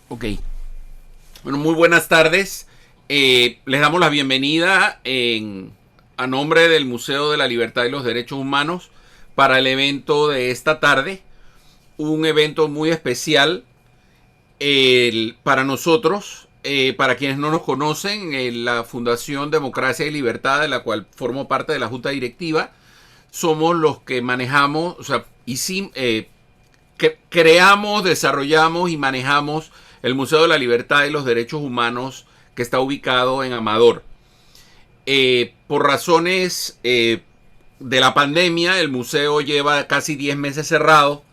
Ok. Bueno, muy buenas tardes. Les damos la bienvenida a nombre del Museo de la Libertad y los Derechos Humanos para el evento de esta tarde. Un evento muy especial para nosotros, para quienes no nos conocen, la Fundación Democracia y Libertad, de la cual formo parte de la Junta Directiva, somos los que manejamos, o sea, creamos, desarrollamos y manejamos el Museo de la Libertad y los Derechos Humanos que está ubicado en Amador. Por razones de la pandemia, el museo lleva casi 10 meses cerrado,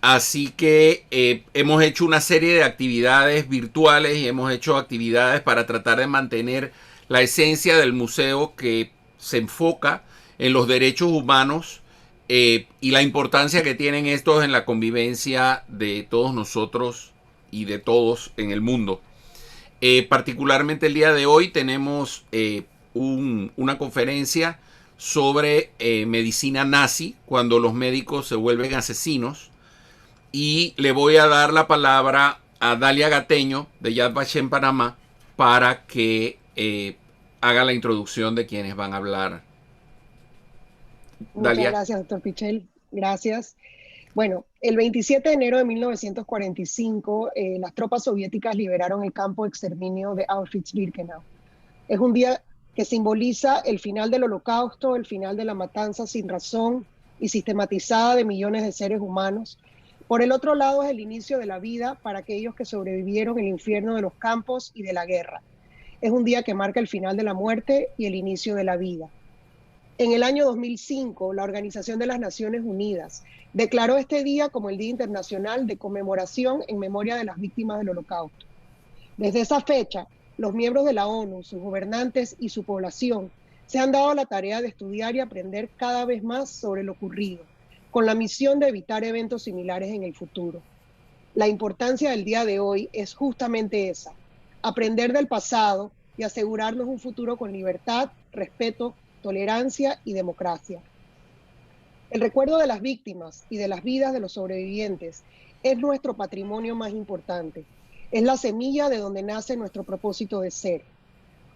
así que hemos hecho una serie de actividades virtuales y hemos hecho actividades para tratar de mantener la esencia del museo, que se enfoca en los derechos humanos y la importancia que tienen estos en la convivencia de todos nosotros y de todos en el mundo. Particularmente el día de hoy tenemos una conferencia sobre medicina nazi, cuando los médicos se vuelven asesinos, y le voy a dar la palabra a Dalia Gateño de Yad Vashem Panamá para que haga la introducción de quienes van a hablar. Muchas Dalia. gracias, doctor Pichel. Gracias. Bueno, el 27 de enero de 1945, las tropas soviéticas liberaron el campo de exterminio de Auschwitz-Birkenau. Es un día que simboliza el final del Holocausto, el final de la matanza sin razón y sistematizada de millones de seres humanos. Por el otro lado, es el inicio de la vida para aquellos que sobrevivieron el infierno de los campos y de la guerra. Es un día que marca el final de la muerte y el inicio de la vida. En el año 2005, la Organización de las Naciones Unidas declaró este día como el Día Internacional de Conmemoración en memoria de las víctimas del Holocausto. Desde esa fecha, los miembros de la ONU, sus gobernantes y su población se han dado la tarea de estudiar y aprender cada vez más sobre lo ocurrido, con la misión de evitar eventos similares en el futuro. La importancia del día de hoy es justamente esa: aprender del pasado y asegurarnos un futuro con libertad, respeto, tolerancia y democracia. El recuerdo de las víctimas y de las vidas de los sobrevivientes es nuestro patrimonio más importante. Es la semilla de donde nace nuestro propósito de ser.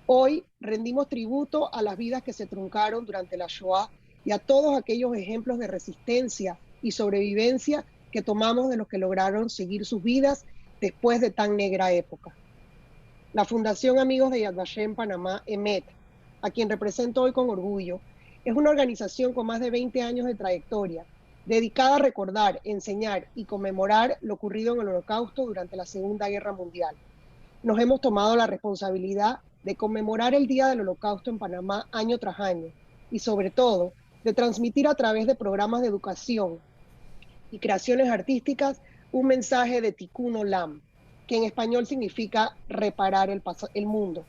Hoy rendimos tributo a las vidas que se truncaron durante la Shoah y a todos aquellos ejemplos de resistencia y sobrevivencia que tomamos de los que lograron seguir sus vidas después de tan negra época. La Fundación Amigos de Yad Vashem Panamá, EMET, a quien represento hoy con orgullo, es una organización con más de 20 años de trayectoria, dedicada a recordar, enseñar y conmemorar lo ocurrido en el Holocausto durante la Segunda Guerra Mundial. Nos hemos tomado la responsabilidad de conmemorar el Día del Holocausto en Panamá año tras año y, sobre todo, de transmitir a través de programas de educación y creaciones artísticas un mensaje de Tikkun Olam, que en español significa reparar el mundo,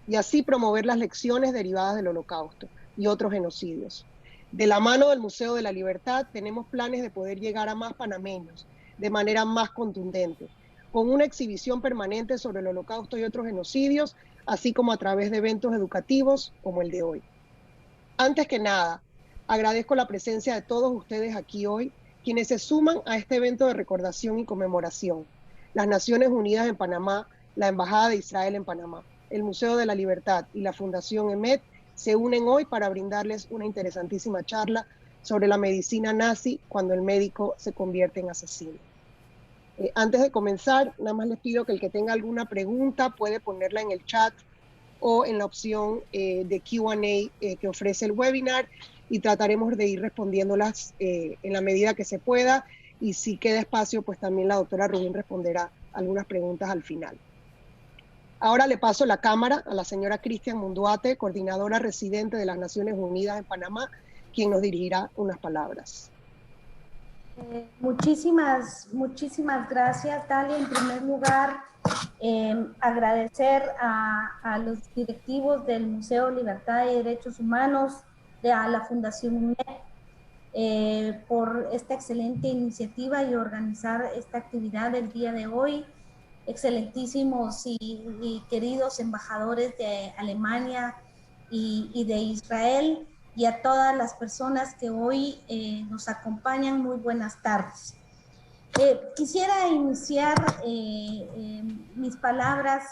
y así promover las lecciones derivadas del Holocausto y otros genocidios. De la mano del Museo de la Libertad tenemos planes de poder llegar a más panameños de manera más contundente, con una exhibición permanente sobre el Holocausto y otros genocidios, así como a través de eventos educativos como el de hoy. Antes que nada, agradezco la presencia de todos ustedes aquí hoy, quienes se suman a este evento de recordación y conmemoración: las Naciones Unidas en Panamá, la Embajada de Israel en Panamá, el Museo de la Libertad y la Fundación EMET se unen hoy para brindarles una interesantísima charla sobre la medicina nazi cuando el médico se convierte en asesino. Antes de comenzar, nada más les pido que el que tenga alguna pregunta puede ponerla en el chat o en la opción de Q&A que ofrece el webinar, y trataremos de ir respondiéndolas en la medida que se pueda, y si queda espacio, pues también la doctora Rubín responderá algunas preguntas al final. Ahora le paso la cámara a la señora Cristian Munduate, coordinadora residente de las Naciones Unidas en Panamá, quien nos dirigirá unas palabras. Muchísimas gracias, Dalia. En primer lugar, agradecer a los directivos del Museo Libertad y Derechos Humanos, a la Fundación UNED, por esta excelente iniciativa y organizar esta actividad del día de hoy. Excelentísimos y queridos embajadores de Alemania y de Israel, y a todas las personas que hoy nos acompañan, muy buenas tardes. Quisiera iniciar mis palabras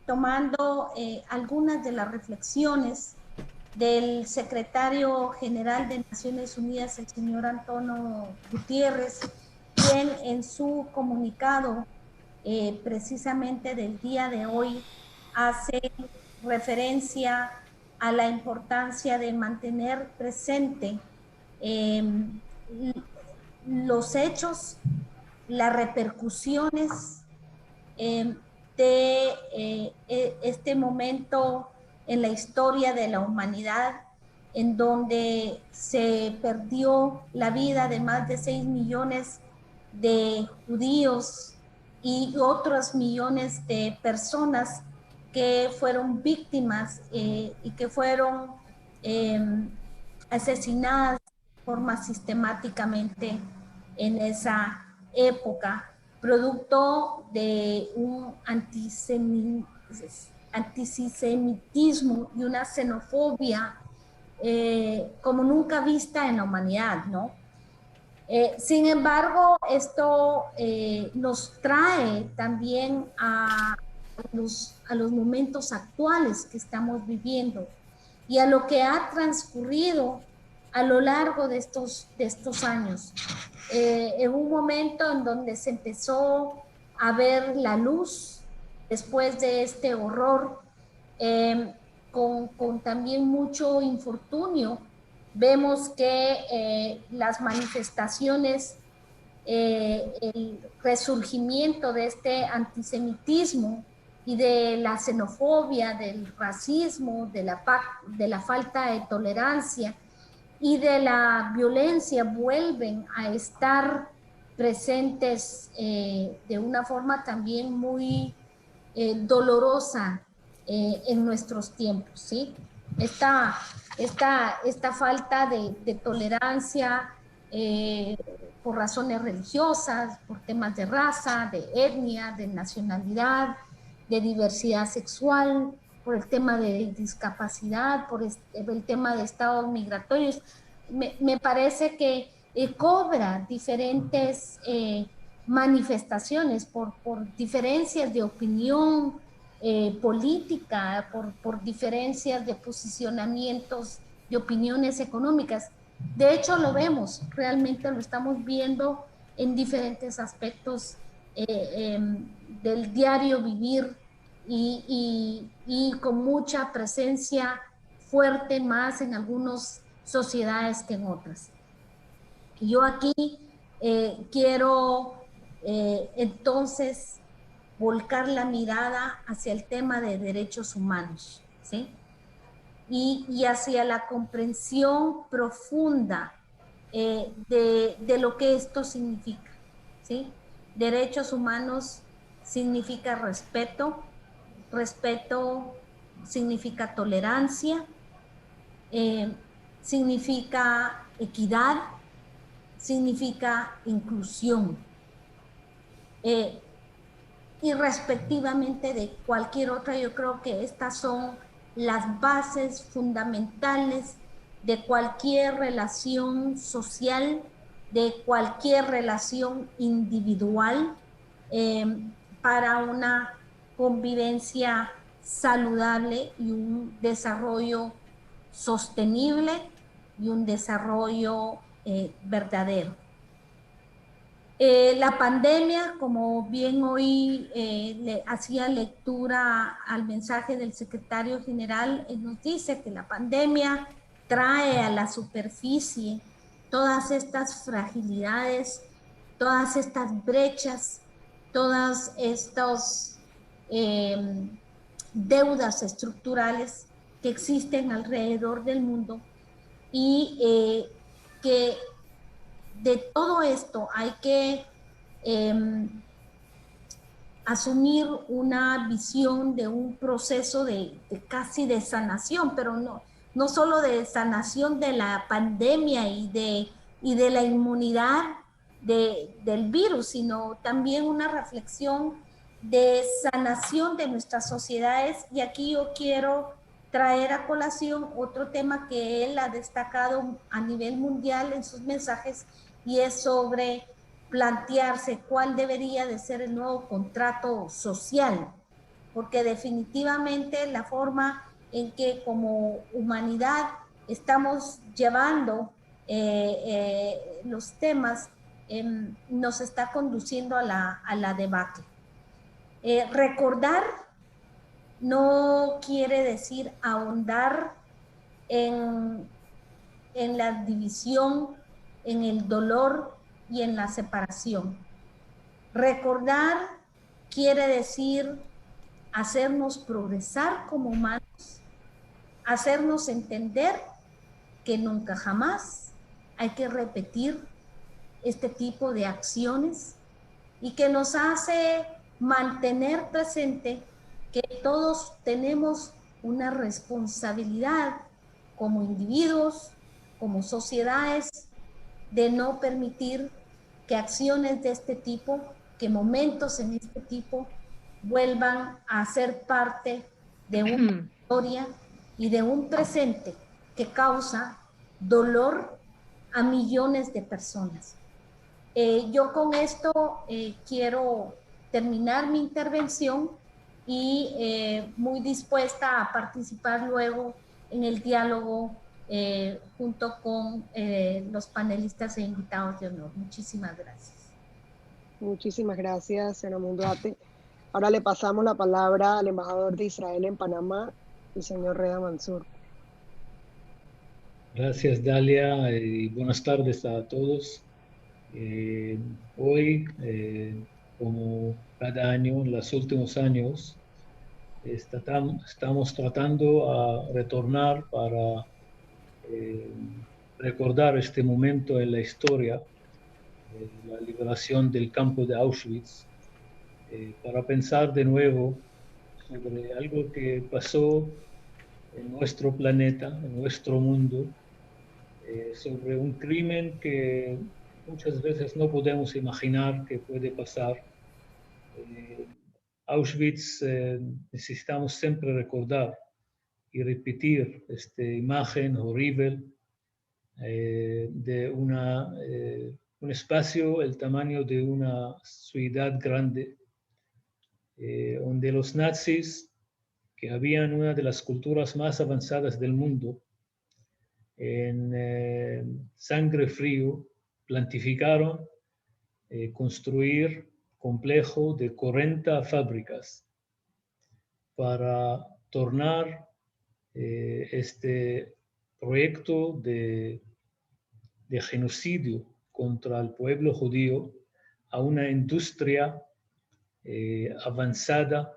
tomando algunas de las reflexiones del secretario general de Naciones Unidas, el señor Antonio Gutiérrez, quien en su comunicado precisamente del día de hoy hace referencia a la importancia de mantener presente los hechos, las repercusiones de este momento en la historia de la humanidad, en donde se perdió la vida de más de 6 millones de judíos y otros millones de personas que fueron víctimas y que fueron asesinadas de forma sistemáticamente en esa época, producto de un antisemitismo y una xenofobia como nunca vista en la humanidad, ¿no? Sin embargo, esto nos trae también a los momentos actuales que estamos viviendo y a lo que ha transcurrido a lo largo de estos años. En un momento en donde se empezó a ver la luz después de este horror, con también mucho infortunio, vemos que las manifestaciones, el resurgimiento de este antisemitismo y de la xenofobia, del racismo, de la falta de tolerancia y de la violencia vuelven a estar presentes de una forma también muy dolorosa en nuestros tiempos, ¿sí? Esta falta de tolerancia por razones religiosas, por temas de raza, de etnia, de nacionalidad, de diversidad sexual, por el tema de discapacidad, por el tema de estados migratorios. Me parece que cobra diferentes manifestaciones por diferencias de opinión política, por diferencias de posicionamientos, de opiniones económicas. De hecho, lo vemos, realmente lo estamos viendo en diferentes aspectos del diario vivir y con mucha presencia fuerte más en algunas sociedades que en otras. Yo aquí quiero entonces volcar la mirada hacia el tema de derechos humanos, ¿sí? Y hacia la comprensión profunda de lo que esto significa, ¿sí? Derechos humanos significa respeto, respeto significa tolerancia, significa equidad, significa inclusión. Y respectivamente de cualquier otra, yo creo que estas son las bases fundamentales de cualquier relación social, de cualquier relación individual, para una convivencia saludable y un desarrollo sostenible y un desarrollo verdadero. La pandemia, como bien hoy le hacía lectura al mensaje del secretario general, nos dice que la pandemia trae a la superficie todas estas fragilidades, todas estas brechas, todas estas deudas estructurales que existen alrededor del mundo y que de todo esto hay que asumir una visión de un proceso de casi de sanación, pero no solo de sanación de la pandemia y de la inmunidad del virus, sino también una reflexión de sanación de nuestras sociedades. Y aquí yo quiero traer a colación otro tema que él ha destacado a nivel mundial en sus mensajes, y es sobre plantearse cuál debería de ser el nuevo contrato social, porque definitivamente la forma en que como humanidad estamos llevando los temas nos está conduciendo a la debacle. Recordar no quiere decir ahondar en la división, en el dolor y en la separación. Recordar quiere decir hacernos progresar como humanos, hacernos entender que nunca jamás hay que repetir este tipo de acciones y que nos hace mantener presente que todos tenemos una responsabilidad como individuos, como sociedades, de no permitir que acciones de este tipo, que momentos en este tipo vuelvan a ser parte de una historia y de un presente que causa dolor a millones de personas. Yo con esto quiero terminar mi intervención y muy dispuesta a participar luego en el diálogo junto con los panelistas e invitados de honor. Muchísimas gracias. Muchísimas gracias, señora Mondoate. Ahora le pasamos la palabra al embajador de Israel en Panamá, el señor Reda Mansour. Gracias, Dalia, y buenas tardes a todos. Hoy, como cada año, en los últimos años, estamos tratando a retornar para recordar este momento en la historia, la liberación del campo de Auschwitz, para pensar de nuevo sobre algo que pasó en nuestro planeta, en nuestro mundo, sobre un crimen que muchas veces no podemos imaginar que puede pasar. Auschwitz necesitamos siempre recordar y repetir esta imagen horrible de un espacio el tamaño de una ciudad grande, donde los nazis, que habían una de las culturas más avanzadas del mundo, en sangre frío, planificaron construir complejo de 40 fábricas para tornar este proyecto de genocidio contra el pueblo judío a una industria avanzada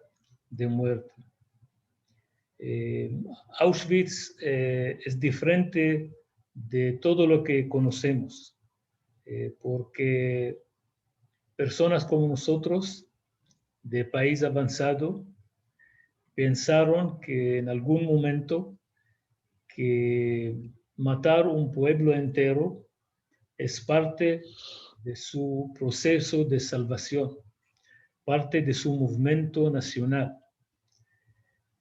de muerte. Auschwitz es diferente de todo lo que conocemos, porque personas como nosotros, de país avanzado, pensaron que en algún momento que matar un pueblo entero es parte de su proceso de salvación, parte de su movimiento nacional.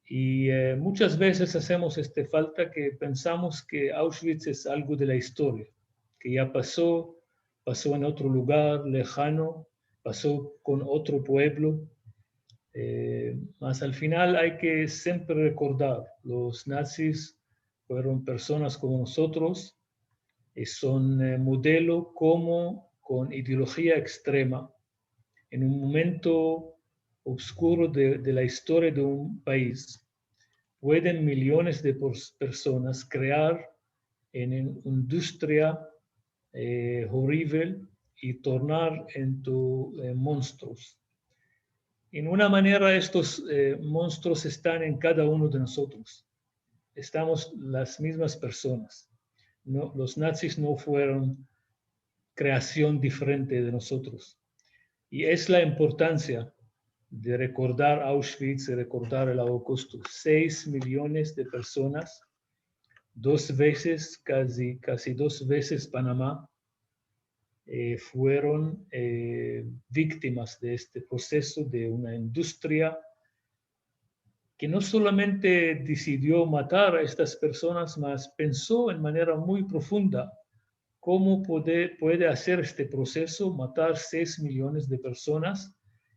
Y muchas veces hacemos esta falta que pensamos que Auschwitz es algo de la historia, que ya pasó en otro lugar lejano, pasó con otro pueblo. Mas al final hay que siempre recordar, los nazis fueron personas como nosotros y son modelo como con ideología extrema en un momento oscuro de la historia de un país. Pueden millones de personas crear en una industria horrible y tornar into monstruos. En una manera, estos monstruos están en cada uno de nosotros. Estamos las mismas personas. No, los nazis no fueron creación diferente de nosotros. Y es la importancia de recordar Auschwitz y recordar el Holocausto. 6 millones de personas, casi dos veces Panamá, fueron víctimas de este proceso de una industria que no solamente decidió matar a estas personas, mas pensó en manera muy profunda ¿cómo puede hacer este proceso, matar 6 millones de personas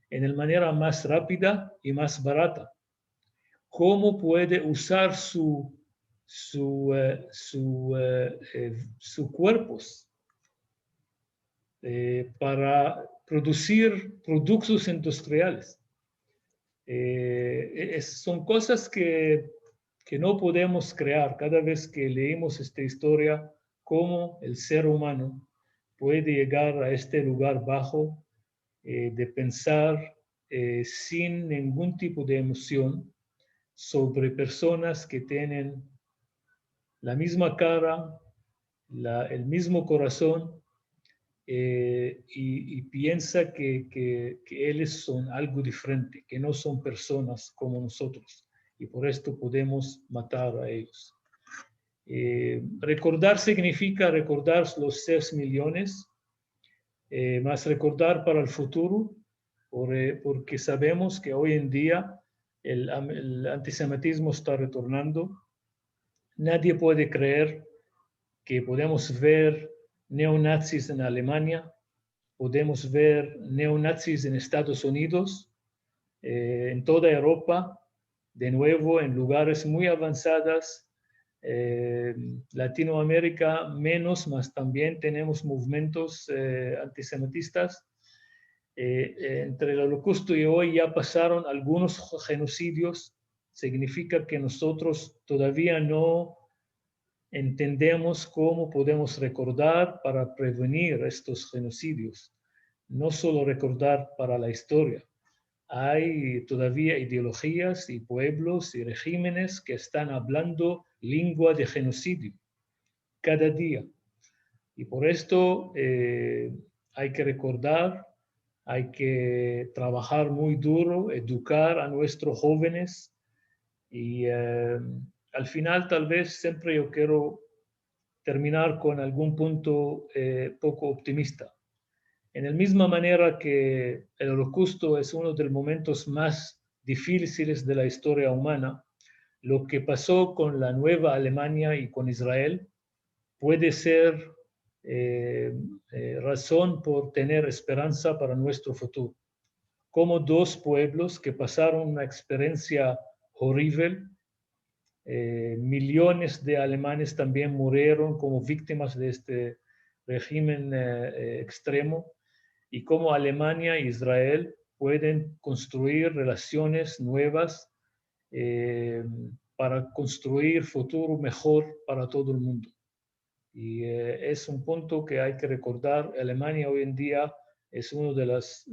en la manera más rápida y más barata? ¿Cómo puede usar sus cuerpos para producir productos industriales? Son cosas que no podemos crear cada vez que leemos esta historia, cómo el ser humano puede llegar a este lugar bajo de pensar sin ningún tipo de emoción sobre personas que tienen la misma cara, el mismo corazón, y piensa que ellos son algo diferente, que no son personas como nosotros, y por esto podemos matar a ellos. Recordar significa recordar los 6 millones, más recordar para el futuro, porque sabemos que hoy en día el antisemitismo está retornando. Nadie puede creer que podemos ver neonazis en Alemania, podemos ver neonazis en Estados Unidos, en toda Europa, de nuevo en lugares muy avanzados. Latinoamérica menos, más también tenemos movimientos antisemitistas. Entre el Holocausto y hoy ya pasaron algunos genocidios. Significa que nosotros todavía no entendemos cómo podemos recordar para prevenir estos genocidios. No solo recordar para la historia. Hay todavía ideologías y pueblos y regímenes que están hablando lengua de genocidio cada día. Y por esto hay que recordar, hay que trabajar muy duro, educar a nuestros jóvenes y al final tal vez siempre yo quiero terminar con algún punto poco optimista. En la misma manera que el Holocausto es uno de los momentos más difíciles de la historia humana, lo que pasó con la Nueva Alemania y con Israel puede ser razón por tener esperanza para nuestro futuro. Como dos pueblos que pasaron una experiencia horrible, millones de alemanes también murieron como víctimas de este régimen extremo, y cómo Alemania e Israel pueden construir relaciones nuevas para construir futuro mejor para todo el mundo. Y es un punto que hay que recordar. Alemania hoy en día es uno de los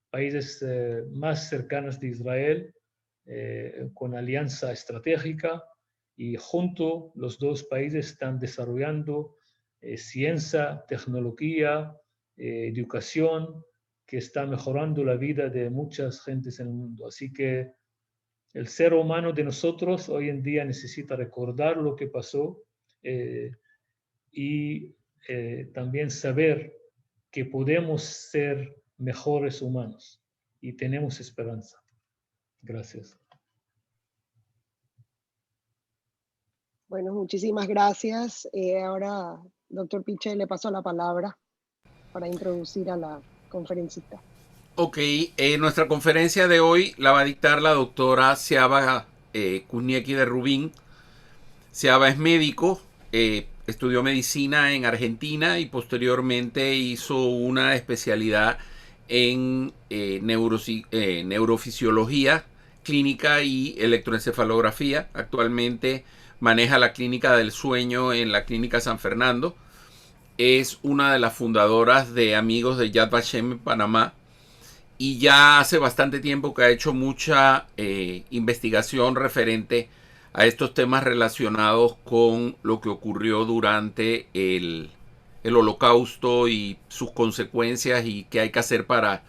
países más cercanos de Israel, con alianza estratégica, y junto los dos países están desarrollando ciencia, tecnología, educación, que está mejorando la vida de muchas gentes en el mundo. Así que el ser humano de nosotros hoy en día necesita recordar lo que pasó y también saber que podemos ser mejores humanos y tenemos esperanza. Gracias. Bueno, muchísimas gracias. Ahora, doctor Piche, le paso la palabra para introducir a la conferencista. Ok, nuestra conferencia de hoy la va a dictar la doctora Siaba Kuzniecki de Rubín. Siaba es médico, estudió medicina en Argentina y posteriormente hizo una especialidad en neurofisiología clínica y electroencefalografía. Actualmente maneja la clínica del sueño en la clínica San Fernando. Es una de las fundadoras de Amigos de Yad Vashem en Panamá. Y ya hace bastante tiempo que ha hecho mucha investigación referente a estos temas relacionados con lo que ocurrió durante el Holocausto y sus consecuencias y qué hay que hacer para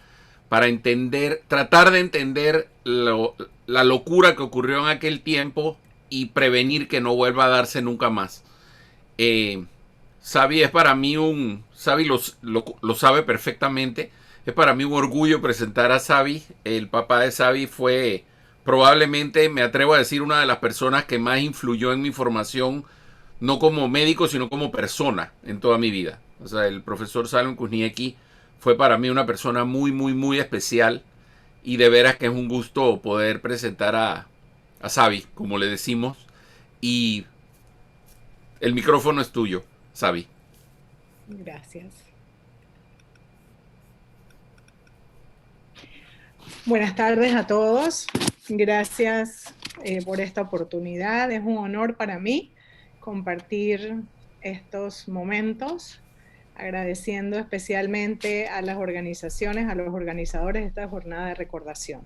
entender, tratar de entender la locura que ocurrió en aquel tiempo y prevenir que no vuelva a darse nunca más. Xavi es para mí Xavi lo sabe perfectamente. Es para mí un orgullo presentar a Xavi. El papá de Xavi fue probablemente, me atrevo a decir, una de las personas que más influyó en mi formación, no como médico, sino como persona en toda mi vida. O sea, el profesor Salomon Kuzniecki fue para mí una persona muy, muy, muy especial, y de veras que es un gusto poder presentar a Xavi, como le decimos, y el micrófono es tuyo, Xavi. Gracias. Buenas tardes a todos. Gracias por esta oportunidad. Es un honor para mí compartir estos momentos, agradeciendo especialmente a las organizaciones, a los organizadores de esta jornada de recordación.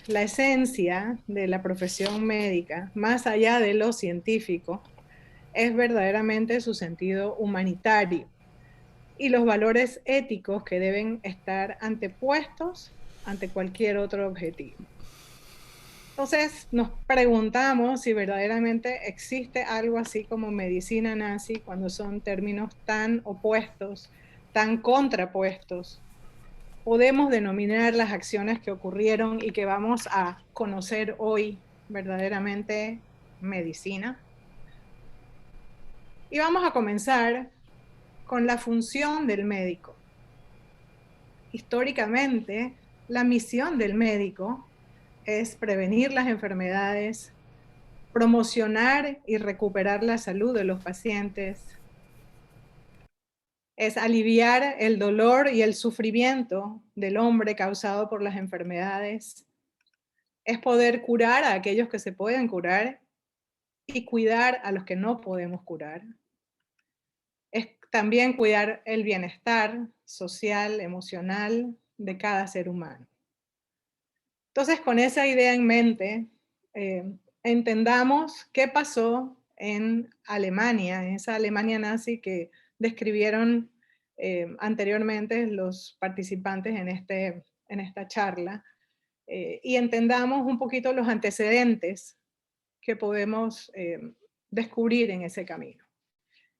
La esencia de la profesión médica, más allá de lo científico, es verdaderamente su sentido humanitario y los valores éticos que deben estar antepuestos ante cualquier otro objetivo. Entonces nos preguntamos si verdaderamente existe algo así como medicina nazi cuando son términos tan opuestos, tan contrapuestos. Podemos denominar las acciones que ocurrieron y que vamos a conocer hoy verdaderamente medicina. Y vamos a comenzar con la función del médico. Históricamente, la misión del médico es prevenir las enfermedades, promocionar y recuperar la salud de los pacientes, es aliviar el dolor y el sufrimiento del hombre causado por las enfermedades, es poder curar a aquellos que se pueden curar y cuidar a los que no podemos curar. Es también cuidar el bienestar social, emocional de cada ser humano. Entonces, con esa idea en mente, entendamos qué pasó en Alemania, en esa Alemania nazi que describieron anteriormente los participantes en esta charla, y entendamos un poquito los antecedentes que podemos descubrir en ese camino.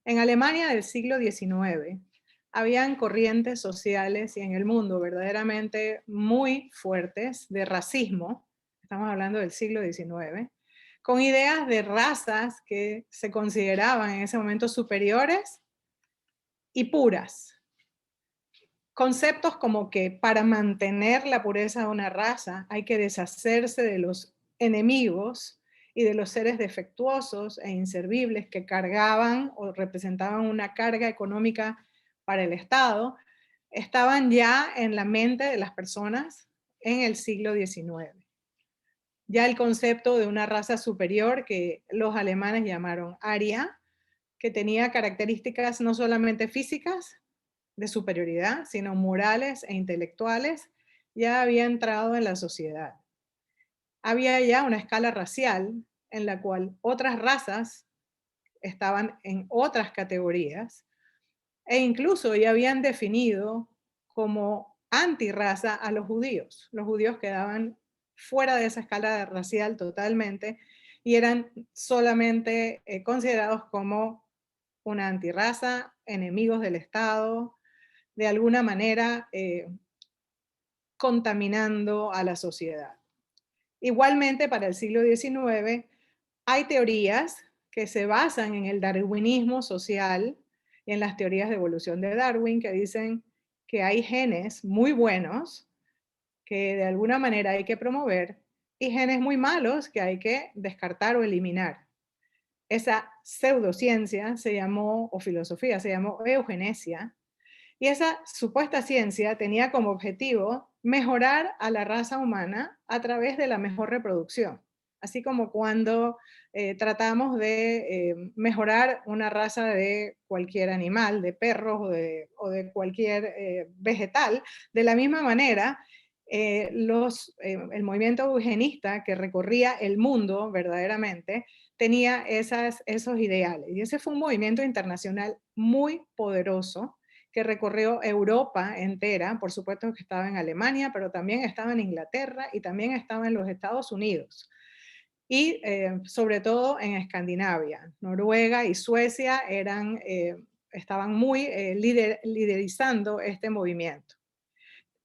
En Alemania del siglo XIX, habían corrientes sociales y en el mundo verdaderamente muy fuertes de racismo, estamos hablando del siglo XIX, con ideas de razas que se consideraban en ese momento superiores y puras. Conceptos como que para mantener la pureza de una raza hay que deshacerse de los enemigos y de los seres defectuosos e inservibles que cargaban o representaban una carga económica para el Estado, estaban ya en la mente de las personas en el siglo XIX. Ya el concepto de una raza superior que los alemanes llamaron Aria, que tenía características no solamente físicas de superioridad, sino morales e intelectuales, ya había entrado en la sociedad. Había ya una escala racial en la cual otras razas estaban en otras categorías e incluso ya habían definido como antirraza a los judíos. Los judíos quedaban fuera de esa escala racial totalmente y eran solamente considerados como una antirraza, enemigos del Estado, de alguna manera contaminando a la sociedad. Igualmente, para el siglo XIX, hay teorías que se basan en el darwinismo social y en las teorías de evolución de Darwin que dicen que hay genes muy buenos que de alguna manera hay que promover y genes muy malos que hay que descartar o eliminar. Esa pseudociencia se llamó, o filosofía, se llamó eugenesia, y esa supuesta ciencia tenía como objetivo mejorar a la raza humana a través de la mejor reproducción. Así como cuando tratamos de mejorar una raza de cualquier animal, de perros o de cualquier vegetal, de la misma manera, el movimiento eugenista que recorría el mundo verdaderamente tenía esos ideales. Y ese fue un movimiento internacional muy poderoso que recorrió Europa entera, por supuesto que estaba en Alemania, pero también estaba en Inglaterra y también estaba en los Estados Unidos. Y sobre todo en Escandinavia, Noruega y Suecia estaban muy liderizando este movimiento.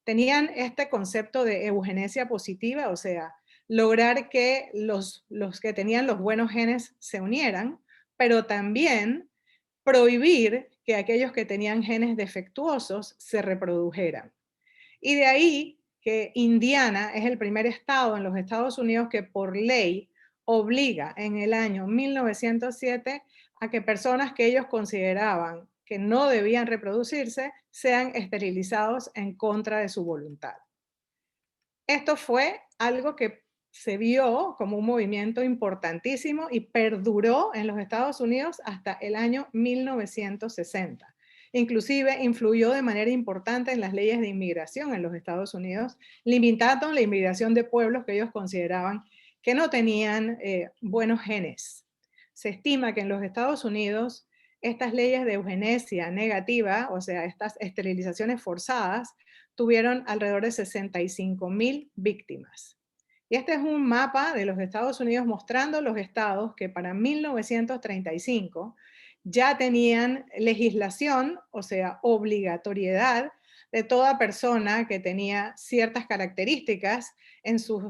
Tenían este concepto de eugenesia positiva, o sea, lograr que los que tenían los buenos genes se unieran pero también prohibir que aquellos que tenían genes defectuosos se reprodujeran. Y de ahí que Indiana es el primer estado en los Estados Unidos que por ley obliga en el año 1907 a que personas que ellos consideraban que no debían reproducirse sean esterilizados en contra de su voluntad. Esto fue algo que se vio como un movimiento importantísimo y perduró en los Estados Unidos hasta el año 1960. Inclusive influyó de manera importante en las leyes de inmigración en los Estados Unidos, limitando la inmigración de pueblos que ellos consideraban que no tenían buenos genes. Se estima que en los Estados Unidos estas leyes de eugenesia negativa, o sea, estas esterilizaciones forzadas, tuvieron alrededor de 65,000 víctimas. Y este es un mapa de los Estados Unidos mostrando los estados que para 1935 ya tenían legislación, o sea, obligatoriedad de toda persona que tenía ciertas características en sus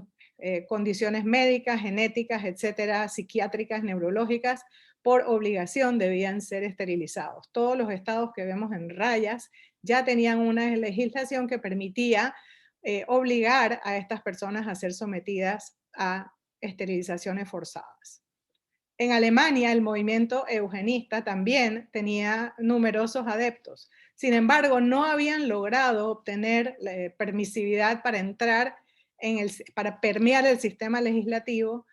condiciones médicas, genéticas, etcétera, psiquiátricas, neurológicas, por obligación debían ser esterilizados. Todos los estados que vemos en rayas ya tenían una legislación que permitía obligar a estas personas a ser sometidas a esterilizaciones forzadas. En Alemania, el movimiento eugenista también tenía numerosos adeptos. Sin embargo, no habían logrado obtener permisividad para entrar para permear el sistema legislativo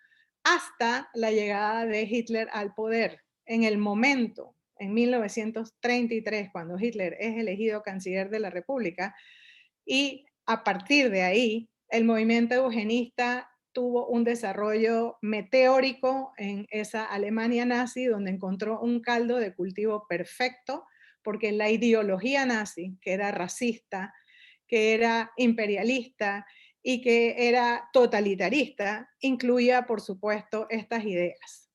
hasta la llegada de Hitler al poder. En el momento, en 1933, cuando Hitler es elegido canciller de la República, y a partir de ahí, el movimiento eugenista tuvo un desarrollo meteórico en esa Alemania nazi, donde encontró un caldo de cultivo perfecto, porque la ideología nazi, que era racista, que era imperialista y que era totalitarista, incluía, por supuesto, estas ideas.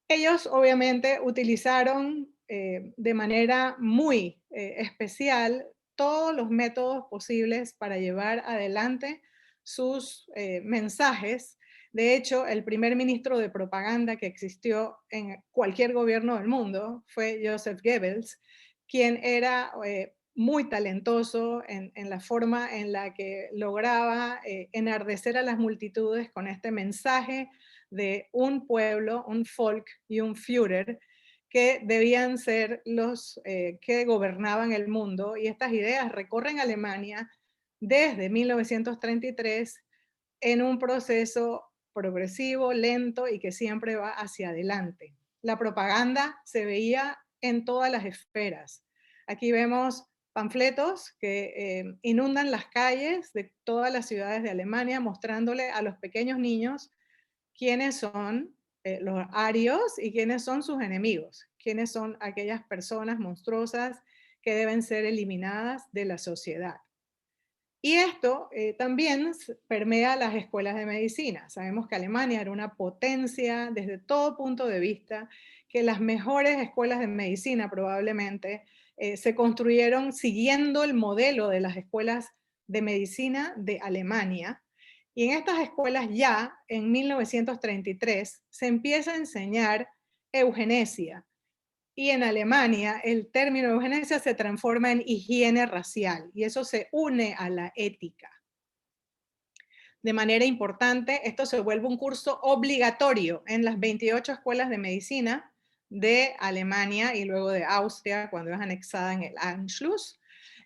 Ellos obviamente utilizaron de manera muy especial todos los métodos posibles para llevar adelante sus mensajes. De hecho, el primer ministro de propaganda que existió en cualquier gobierno del mundo fue Joseph Goebbels, quien era muy talentoso en la forma en la que lograba enardecer a las multitudes con este mensaje de un pueblo, un Volk y un Führer, que debían ser los que gobernaban el mundo, y estas ideas recorren Alemania desde 1933 en un proceso progresivo, lento y que siempre va hacia adelante. La propaganda se veía en todas las esferas. Aquí vemos panfletos que inundan las calles de todas las ciudades de Alemania, mostrándole a los pequeños niños quiénes son los arios y quiénes son sus enemigos, quiénes son aquellas personas monstruosas que deben ser eliminadas de la sociedad. Y esto también permea las escuelas de medicina. Sabemos que Alemania era una potencia desde todo punto de vista, que las mejores escuelas de medicina probablemente se construyeron siguiendo el modelo de las escuelas de medicina de Alemania. Y en estas escuelas ya, en 1933, se empieza a enseñar eugenesia. Y en Alemania el término eugenesia se transforma en higiene racial y eso se une a la ética. De manera importante, esto se vuelve un curso obligatorio en las 28 escuelas de medicina de Alemania y luego de Austria cuando es anexada en el Anschluss.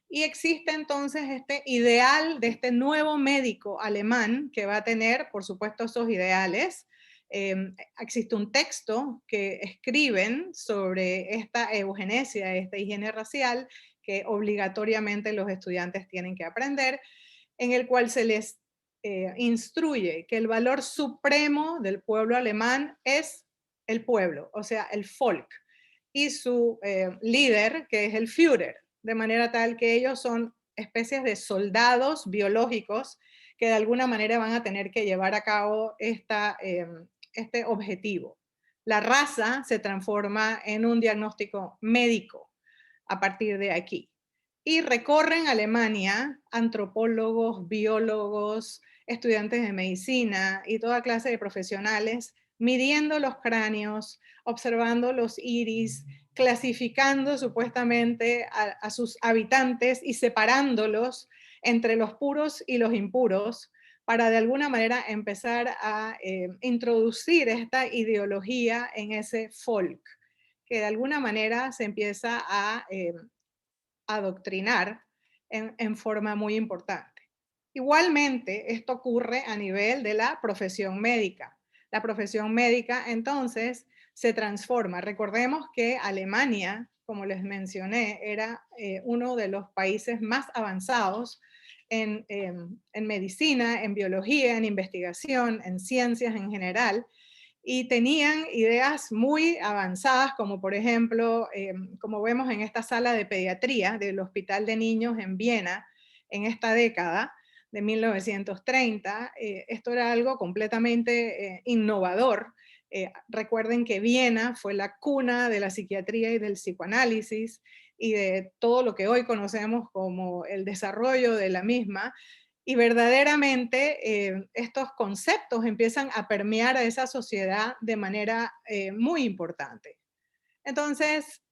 Y existe entonces este ideal de este nuevo médico alemán que va a tener, por supuesto, esos ideales. Existe un texto que escriben sobre esta eugenesia, esta higiene racial, que obligatoriamente los estudiantes tienen que aprender, en el cual se les instruye que el valor supremo del pueblo alemán es el pueblo, o sea, el Volk, y su líder, que es el Führer, de manera tal que ellos son especies de soldados biológicos que de alguna manera van a tener que llevar a cabo este objetivo. La raza se transforma en un diagnóstico médico a partir de aquí. Y recorren Alemania antropólogos, biólogos, estudiantes de medicina y toda clase de profesionales midiendo los cráneos, observando los iris, clasificando supuestamente a sus habitantes y separándolos entre los puros y los impuros, para de alguna manera empezar a introducir esta ideología en ese folk, que de alguna manera se empieza a adoctrinar en forma muy importante. Igualmente, esto ocurre a nivel de la profesión médica. La profesión médica, entonces, se transforma. Recordemos que Alemania, como les mencioné, era uno de los países más avanzados en medicina, en biología, en investigación, en ciencias en general, y tenían ideas muy avanzadas, como por ejemplo, como vemos en esta sala de pediatría del Hospital de Niños en Viena, en esta década de 1930, esto era algo completamente innovador. Recuerden que Viena fue la cuna de la psiquiatría y del psicoanálisis y de todo lo que hoy conocemos como el desarrollo de la misma, y verdaderamente estos conceptos empiezan a permear a esa sociedad de manera muy importante. Entonces,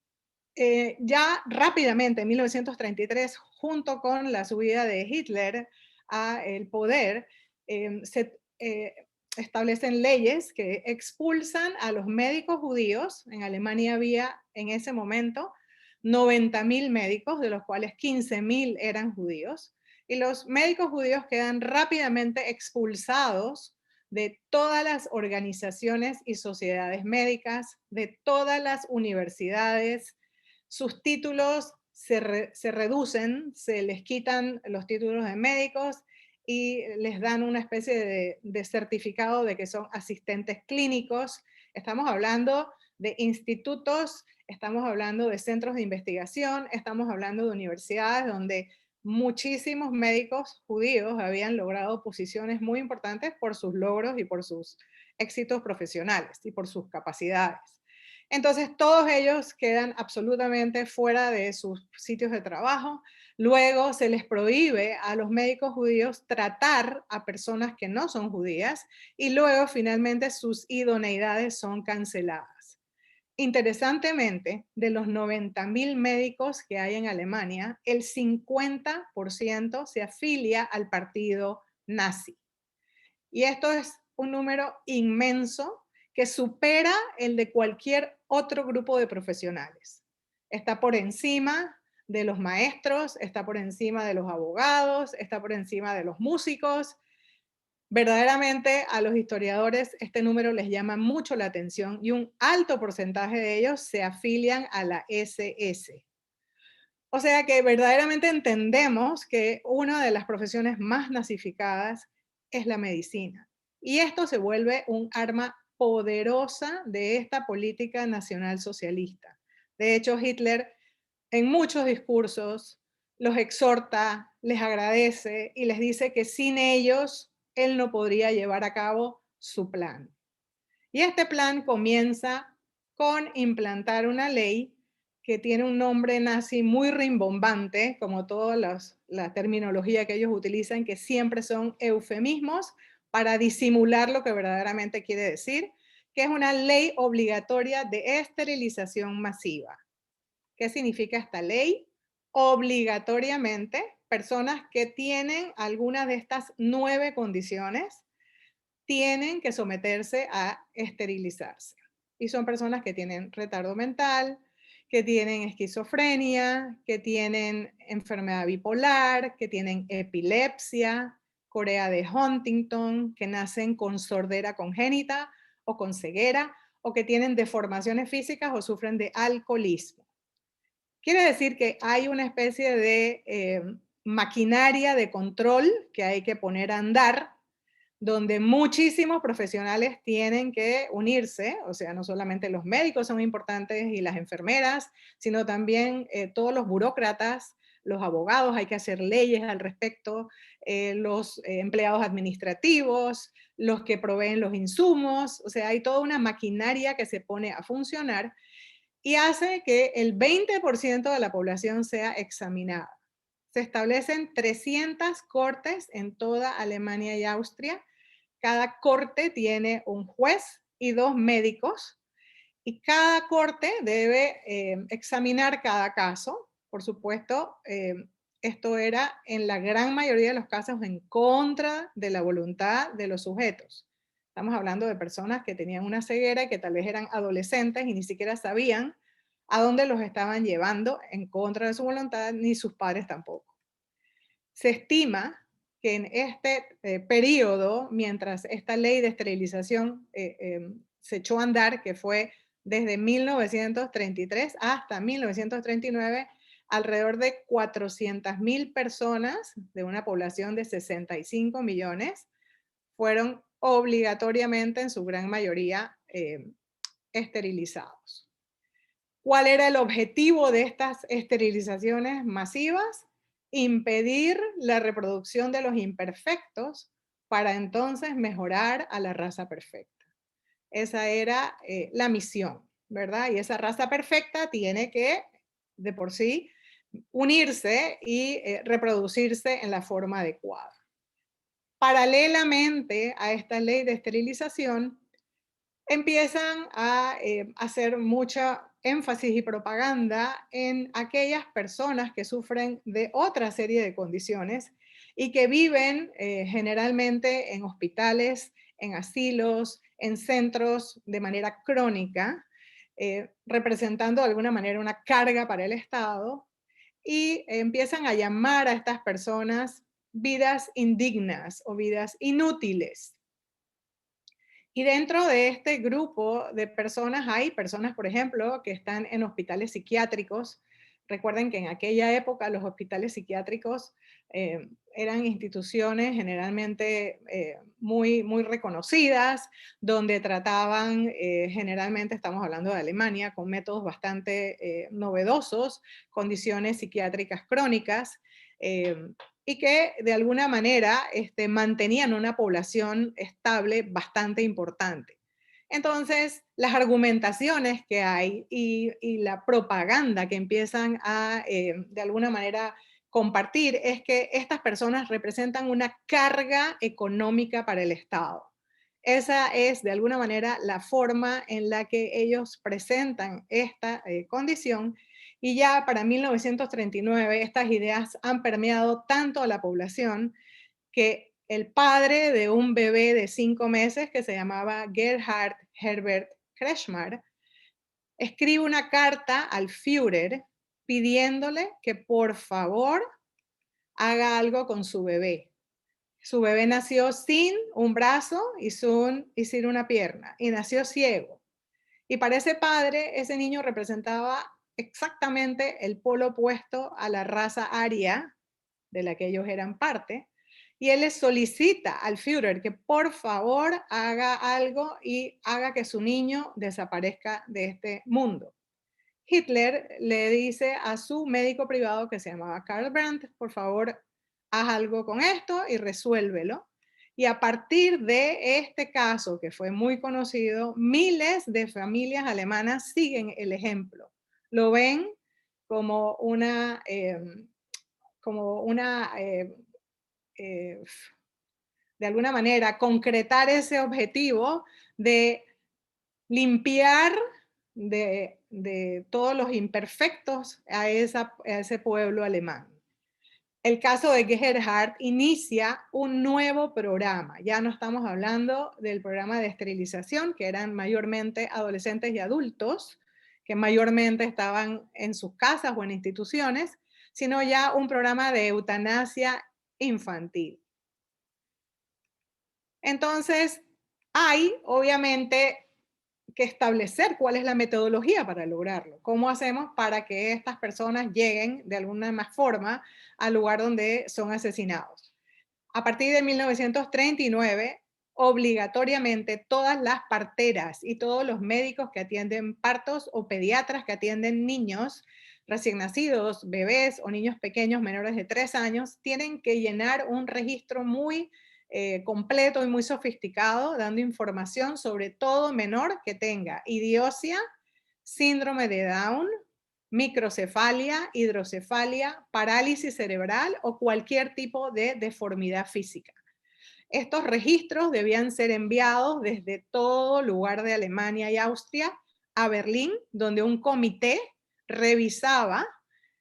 ya rápidamente en 1933, junto con la subida de Hitler al poder, se establecen leyes que expulsan a los médicos judíos. En Alemania había en ese momento 90.000 médicos, de los cuales 15.000 eran judíos. Y los médicos judíos quedan rápidamente expulsados de todas las organizaciones y sociedades médicas, de todas las universidades. Sus títulos se reducen, se les quitan los títulos de médicos y les dan una especie de certificado de que son asistentes clínicos. Estamos hablando de institutos, estamos hablando de centros de investigación, estamos hablando de universidades donde muchísimos médicos judíos habían logrado posiciones muy importantes por sus logros y por sus éxitos profesionales y por sus capacidades. Entonces todos ellos quedan absolutamente fuera de sus sitios de trabajo. Luego se les prohíbe a los médicos judíos tratar a personas que no son judías y luego finalmente sus idoneidades son canceladas. Interesantemente, de los 90.000 médicos que hay en Alemania, el 50% se afilia al partido nazi. Y esto es un número inmenso que supera el de cualquier otro grupo de profesionales. Está por encima de los maestros, está por encima de los abogados, está por encima de los músicos. Verdaderamente a los historiadores este número les llama mucho la atención y un alto porcentaje de ellos se afilian a la SS. O sea que verdaderamente entendemos que una de las profesiones más nazificadas es la medicina. Y esto se vuelve un arma poderosa de esta política nacional socialista. De hecho, Hitler en muchos discursos los exhorta, les agradece y les dice que sin ellos él no podría llevar a cabo su plan. Y este plan comienza con implantar una ley que tiene un nombre nazi muy rimbombante, como toda la terminología que ellos utilizan, que siempre son eufemismos para disimular lo que verdaderamente quiere decir, que es una ley obligatoria de esterilización masiva. ¿Qué significa esta ley? Obligatoriamente, personas que tienen alguna de estas 9 condiciones tienen que someterse a esterilizarse. Y son personas que tienen retardo mental, que tienen esquizofrenia, que tienen enfermedad bipolar, que tienen epilepsia, corea de Huntington, que nacen con sordera congénita o con ceguera, o que tienen deformaciones físicas o sufren de alcoholismo. Quiere decir que hay una especie de maquinaria de control que hay que poner a andar, donde muchísimos profesionales tienen que unirse, o sea, no solamente los médicos son importantes y las enfermeras, sino también todos los burócratas, los abogados, hay que hacer leyes al respecto, los empleados administrativos, los que proveen los insumos, o sea, hay toda una maquinaria que se pone a funcionar y hace que el 20% de la población sea examinada. Se establecen 300 cortes en toda Alemania y Austria. Cada corte tiene un juez y 2 médicos Y cada corte debe examinar cada caso. Por supuesto, esto era en la gran mayoría de los casos en contra de la voluntad de los sujetos. Estamos hablando de personas que tenían una ceguera y que tal vez eran adolescentes y ni siquiera sabían a dónde los estaban llevando en contra de su voluntad, ni sus padres tampoco. Se estima que en este periodo, mientras esta ley de esterilización se echó a andar, que fue desde 1933 hasta 1939, alrededor de 400.000 personas de una población de 65 millones fueron obligatoriamente, en su gran mayoría, esterilizados. ¿Cuál era el objetivo de estas esterilizaciones masivas? Impedir la reproducción de los imperfectos para entonces mejorar a la raza perfecta. Esa era la misión, ¿verdad? Y esa raza perfecta tiene que, de por sí, unirse y reproducirse en la forma adecuada. Paralelamente a esta ley de esterilización, empiezan a hacer mucha énfasis y propaganda en aquellas personas que sufren de otra serie de condiciones y que viven generalmente en hospitales, en asilos, en centros de manera crónica, representando de alguna manera una carga para el Estado, y empiezan a llamar a estas personas vidas indignas o vidas inútiles. Y dentro de este grupo de personas hay personas, por ejemplo, que están en hospitales psiquiátricos. Recuerden que en aquella época los hospitales psiquiátricos eran instituciones generalmente muy reconocidas, donde trataban, generalmente estamos hablando de Alemania, con métodos bastante novedosos, condiciones psiquiátricas crónicas, y que de alguna manera mantenían una población estable bastante importante. Entonces, las argumentaciones que hay y la propaganda que empiezan a, de alguna manera, compartir es que estas personas representan una carga económica para el Estado. Esa es, de alguna manera, la forma en la que ellos presentan esta condición. Y ya para 1939 estas ideas han permeado tanto a la población que el padre de un bebé de 5 meses que se llamaba Gerhard Herbert Kretschmer escribe una carta al Führer pidiéndole que por favor haga algo con su bebé. Su bebé nació sin un brazo y sin una pierna y nació ciego. Y para ese padre, ese niño representaba exactamente el polo opuesto a la raza aria de la que ellos eran parte. Y él le solicita al Führer que por favor haga algo y haga que su niño desaparezca de este mundo. Hitler le dice a su médico privado que se llamaba Karl Brandt, por favor, haz algo con esto y resuélvelo. Y a partir de este caso, que fue muy conocido, miles de familias alemanas siguen el ejemplo. Lo ven como de alguna manera, concretar ese objetivo de limpiar de todos los imperfectos a ese pueblo alemán. El caso de Gerhard inicia un nuevo programa. Ya no estamos hablando del programa de esterilización, que eran mayormente adolescentes y adultos, que mayormente estaban en sus casas o en instituciones, sino ya un programa de eutanasia infantil. Entonces, hay obviamente que establecer cuál es la metodología para lograrlo. ¿Cómo hacemos para que estas personas lleguen de alguna más forma al lugar donde son asesinados? A partir de 1939, obligatoriamente todas las parteras y todos los médicos que atienden partos o pediatras que atienden niños recién nacidos, bebés o niños pequeños menores de 3 años, tienen que llenar un registro muy completo y muy sofisticado, dando información sobre todo menor que tenga idiocia, síndrome de Down, microcefalia, hidrocefalia, parálisis cerebral o cualquier tipo de deformidad física. Estos registros debían ser enviados desde todo lugar de Alemania y Austria a Berlín, donde un comité revisaba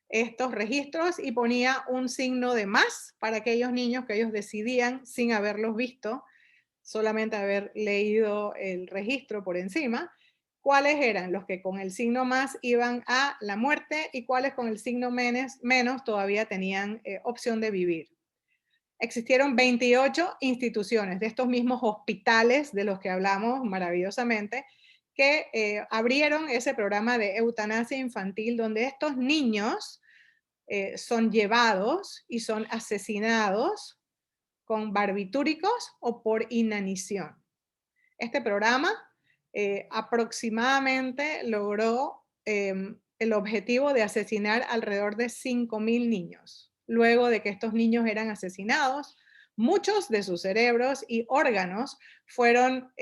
estos registros y ponía un signo de más para aquellos niños que ellos decidían, sin haberlos visto, solamente haber leído el registro por encima, cuáles eran los que con el signo más iban a la muerte y cuáles con el signo menos todavía tenían opción de vivir. Existieron 28 instituciones de estos mismos hospitales de los que hablamos maravillosamente, que abrieron ese programa de eutanasia infantil, donde estos niños son llevados y son asesinados con barbitúricos o por inanición. Este programa aproximadamente logró el objetivo de asesinar alrededor de 5.000 niños. Luego de que estos niños eran asesinados, muchos de sus cerebros y órganos fueron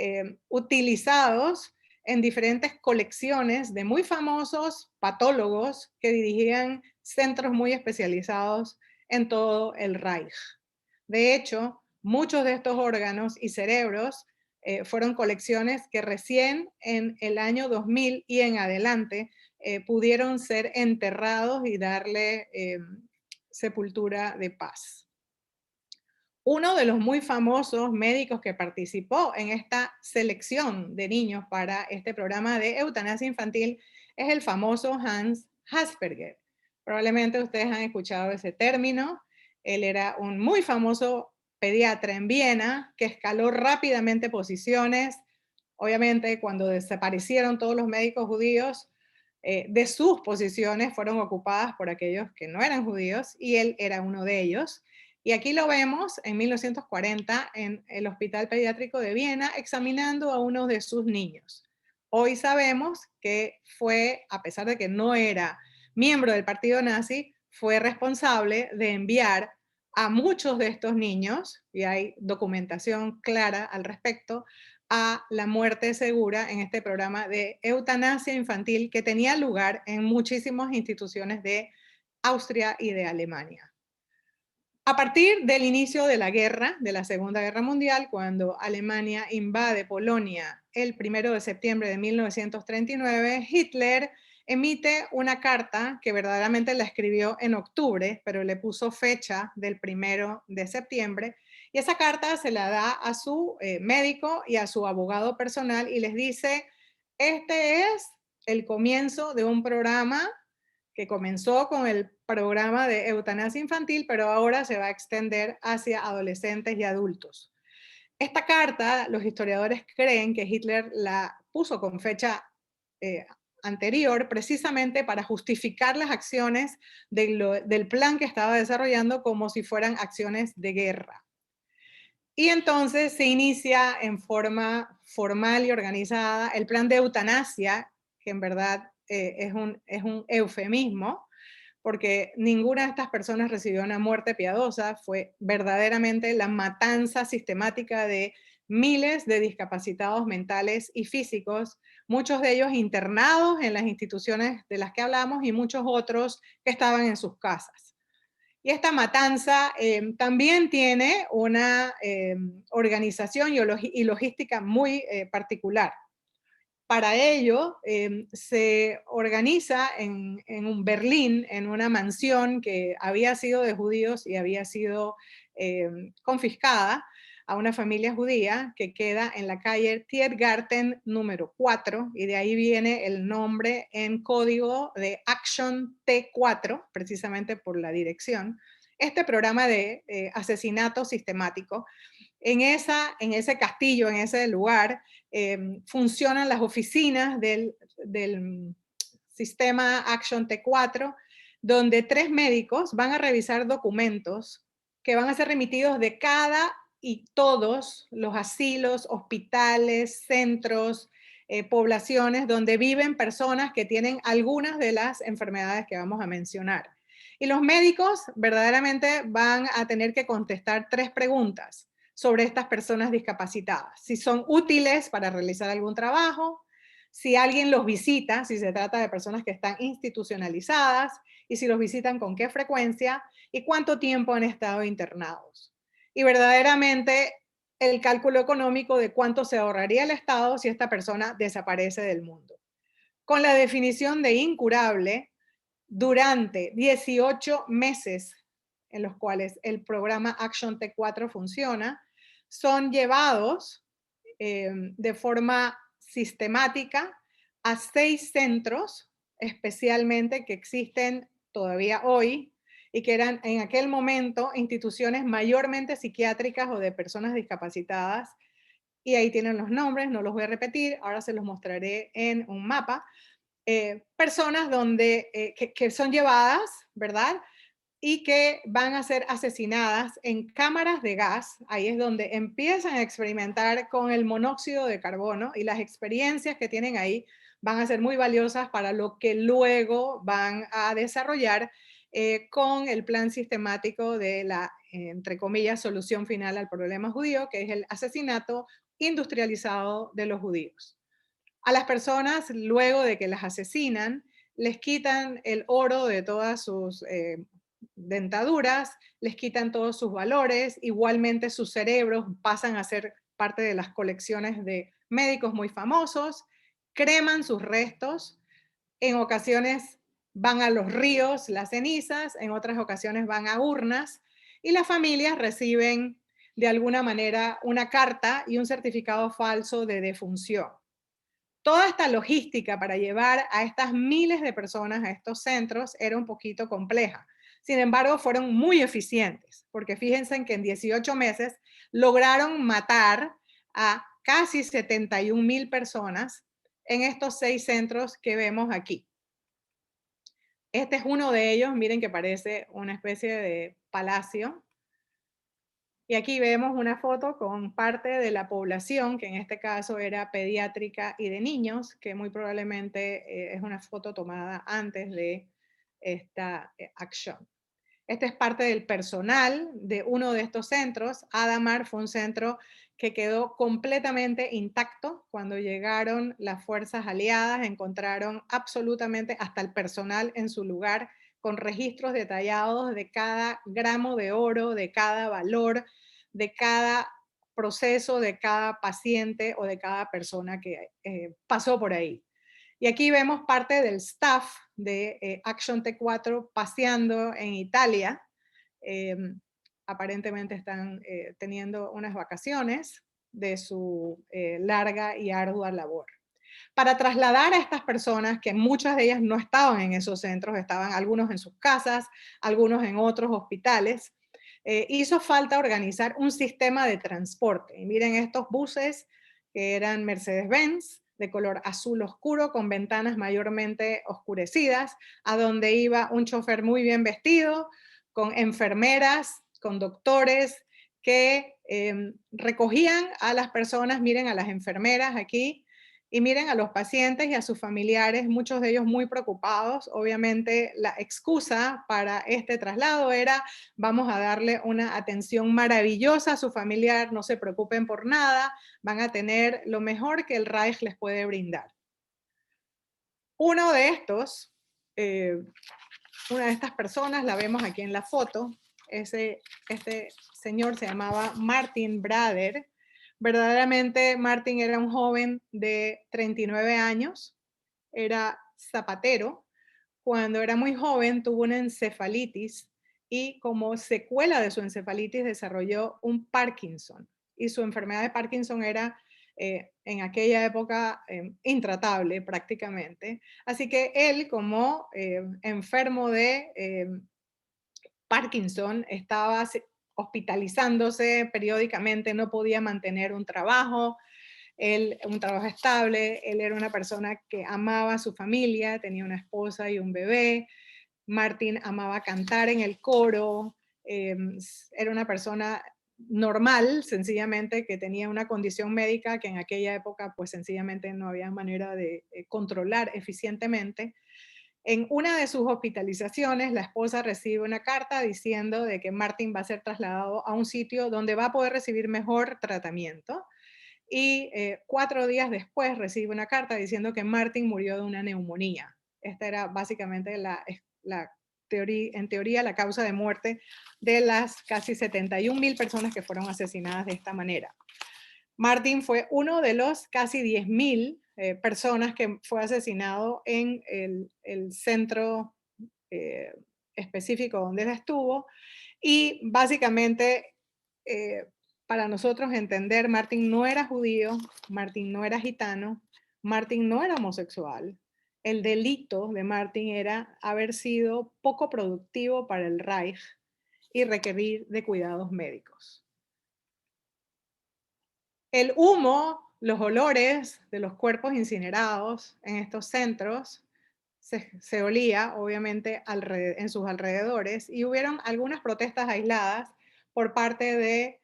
utilizados en diferentes colecciones de muy famosos patólogos que dirigían centros muy especializados en todo el Reich. De hecho, muchos de estos órganos y cerebros fueron colecciones que recién en el año 2000 y en adelante pudieron ser enterrados y darle sepultura de paz. Uno de los muy famosos médicos que participó en esta selección de niños para este programa de eutanasia infantil es el famoso Hans Asperger. Probablemente ustedes han escuchado ese término. Él era un muy famoso pediatra en Viena que escaló rápidamente posiciones. Obviamente, cuando desaparecieron todos los médicos judíos, de sus posiciones fueron ocupadas por aquellos que no eran judíos y él era uno de ellos. Y aquí lo vemos en 1940 en el Hospital Pediátrico de Viena examinando a uno de sus niños. Hoy sabemos que fue, a pesar de que no era miembro del partido nazi, fue responsable de enviar a muchos de estos niños, y hay documentación clara al respecto, a la muerte segura en este programa de eutanasia infantil que tenía lugar en muchísimas instituciones de Austria y de Alemania. A partir del inicio de la guerra, de la Segunda Guerra Mundial, cuando Alemania invade Polonia el 1 de septiembre de 1939, Hitler emite una carta que verdaderamente la escribió en octubre, pero le puso fecha del 1 de septiembre, y esa carta se la da a su médico y a su abogado personal y les dice, este es el comienzo de un programa que comenzó con el programa de eutanasia infantil, pero ahora se va a extender hacia adolescentes y adultos. Esta carta, los historiadores creen que Hitler la puso con fecha anterior precisamente para justificar las acciones del plan que estaba desarrollando como si fueran acciones de guerra. Y entonces se inicia en forma formal y organizada el plan de eutanasia, que en verdad es un eufemismo, porque ninguna de estas personas recibió una muerte piadosa, fue verdaderamente la matanza sistemática de miles de discapacitados mentales y físicos, muchos de ellos internados en las instituciones de las que hablamos y muchos otros que estaban en sus casas. Y esta matanza también tiene una organización y logística muy particular. Para ello, se organiza en Berlín, en una mansión que había sido de judíos y había sido confiscada a una familia judía que queda en la calle Tiergarten número 4, y de ahí viene el nombre en código de Action T4, precisamente por la dirección. Este programa de asesinato sistemático, en ese castillo, en ese lugar, funcionan las oficinas del sistema Action T4, donde 3 médicos van a revisar documentos que van a ser remitidos de cada y todos los asilos, hospitales, centros, poblaciones donde viven personas que tienen algunas de las enfermedades que vamos a mencionar. Y los médicos verdaderamente van a tener que contestar 3 preguntas sobre estas personas discapacitadas. Si son útiles para realizar algún trabajo, si alguien los visita, si se trata de personas que están institucionalizadas, y si los visitan con qué frecuencia, y cuánto tiempo han estado internados. Y verdaderamente el cálculo económico de cuánto se ahorraría el Estado si esta persona desaparece del mundo. con la definición de incurable durante 18 meses en los cuales el programa Action T4 funciona, son llevados de forma sistemática a 6 centros, especialmente que existen todavía hoy, y que eran en aquel momento instituciones mayormente psiquiátricas o de personas discapacitadas, y ahí tienen los nombres, no los voy a repetir, ahora se los mostraré en un mapa. Personas que son llevadas, ¿verdad? Y que van a ser asesinadas en cámaras de gas. Ahí es donde empiezan a experimentar con el monóxido de carbono, y las experiencias que tienen ahí van a ser muy valiosas para lo que luego van a desarrollar con el plan sistemático de la, entre comillas, solución final al problema judío, que es el asesinato industrializado de los judíos. A las personas, luego de que las asesinan, les quitan el oro de todas sus dentaduras, les quitan todos sus valores, igualmente sus cerebros pasan a ser parte de las colecciones de médicos muy famosos, creman sus restos, en ocasiones van a los ríos las cenizas, en otras ocasiones van a urnas, y las familias reciben de alguna manera una carta y un certificado falso de defunción. Toda esta logística para llevar a estas miles de personas a estos centros era un poquito compleja. Sin embargo, fueron muy eficientes, porque fíjense en que en 18 meses lograron matar a casi 71,000 personas en estos 6 centros que vemos aquí. Este es uno de ellos, miren que parece una especie de palacio. Y aquí vemos una foto con parte de la población, que en este caso era pediátrica y de niños, que muy probablemente es una foto tomada antes de esta acción. Este es parte del personal de uno de estos centros. Adamar fue un centro que quedó completamente intacto. Cuando llegaron las fuerzas aliadas, encontraron absolutamente hasta el personal en su lugar, con registros detallados de cada gramo de oro, de cada valor, de cada proceso, de cada paciente o de cada persona que pasó por ahí. Y aquí vemos parte del staff de Action T4 paseando en Italia. Aparentemente están teniendo unas vacaciones de su larga y ardua labor. Para trasladar a estas personas, que muchas de ellas no estaban en esos centros, estaban algunos en sus casas, algunos en otros hospitales, hizo falta organizar un sistema de transporte. Y miren estos buses que eran Mercedes-Benz, de color azul oscuro, con ventanas mayormente oscurecidas, a donde iba un chofer muy bien vestido, con enfermeras, con doctores, que recogían a las personas, miren a las enfermeras aquí, y miren a los pacientes y a sus familiares, muchos de ellos muy preocupados. Obviamente la excusa para este traslado era: vamos a darle una atención maravillosa a su familiar, no se preocupen por nada, van a tener lo mejor que el Reich les puede brindar. Uno de estos, una de estas personas, la vemos aquí en la foto, este señor se llamaba Martin Brader. Verdaderamente Martin era un joven de 39 años, era zapatero. Cuando era muy joven tuvo una encefalitis y como secuela de su encefalitis desarrolló un Parkinson. Y su enfermedad de Parkinson era en aquella época intratable prácticamente. Así que él, como enfermo de Parkinson, estaba hospitalizándose periódicamente, no podía mantener un trabajo estable. Él era una persona que amaba a su familia, tenía una esposa y un bebé. Martin amaba cantar en el coro, era una persona normal, sencillamente, que tenía una condición médica que en aquella época pues sencillamente no había manera de controlar eficientemente. En una de sus hospitalizaciones, la esposa recibe una carta diciendo de que Martin va a ser trasladado a un sitio donde va a poder recibir mejor tratamiento. Y 4 días después recibe una carta diciendo que Martin murió de una neumonía. Esta era básicamente en teoría la causa de muerte de las casi 71,000 personas que fueron asesinadas de esta manera. Martin fue uno de los casi 10,000 personas que fue asesinado en el centro específico donde él estuvo. Y básicamente, para nosotros entender, Martin no era judío, Martin no era gitano, Martin no era homosexual. El delito de Martin era haber sido poco productivo para el Reich y requerir de cuidados médicos. El humo, los olores de los cuerpos incinerados en estos centros se olía, obviamente, en sus alrededores, y hubieron algunas protestas aisladas por parte de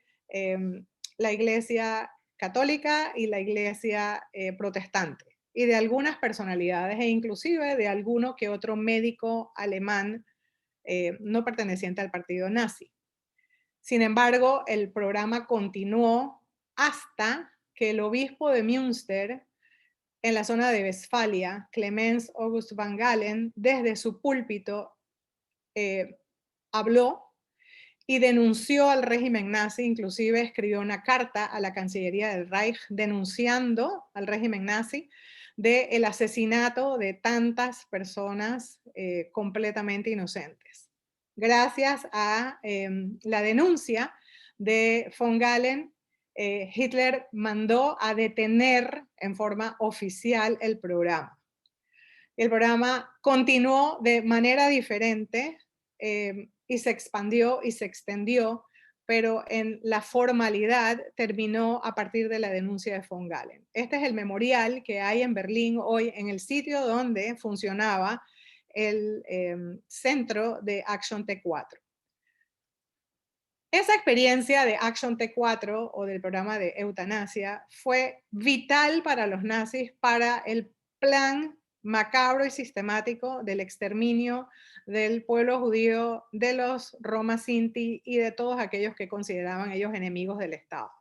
la Iglesia Católica y la Iglesia Protestante, y de algunas personalidades, e inclusive de alguno que otro médico alemán no perteneciente al partido nazi. Sin embargo, el programa continuó hasta que el obispo de Münster, en la zona de Westfalia, Clemens August van Galen, desde su púlpito habló y denunció al régimen nazi, inclusive escribió una carta a la Cancillería del Reich denunciando al régimen nazi del asesinato de tantas personas completamente inocentes. Gracias a la denuncia de von Galen, Hitler mandó a detener en forma oficial el programa. El programa continuó de manera diferente y se expandió y se extendió, pero en la formalidad terminó a partir de la denuncia de von Galen. Este es el memorial que hay en Berlín hoy en el sitio donde funcionaba el centro de Action T4. Esa experiencia de Action T4 o del programa de eutanasia fue vital para los nazis para el plan macabro y sistemático del exterminio del pueblo judío, de los Roma Sinti y de todos aquellos que consideraban ellos enemigos del Estado.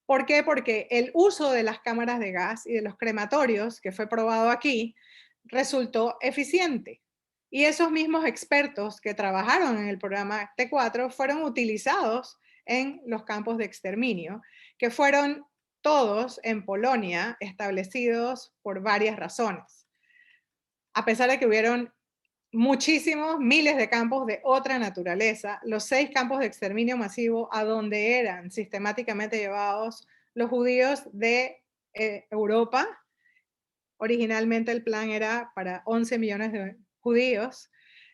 ¿Por qué? Porque el uso de las cámaras de gas y de los crematorios, que fue probado aquí, resultó eficiente. Y esos mismos expertos que trabajaron en el programa T4 fueron utilizados en los campos de exterminio, que fueron todos en Polonia establecidos por varias razones. A pesar de que hubieron muchísimos, miles de campos de otra naturaleza, los 6 campos de exterminio masivo a donde eran sistemáticamente llevados los judíos de Europa. Originalmente el plan era para 11 millones de judíos.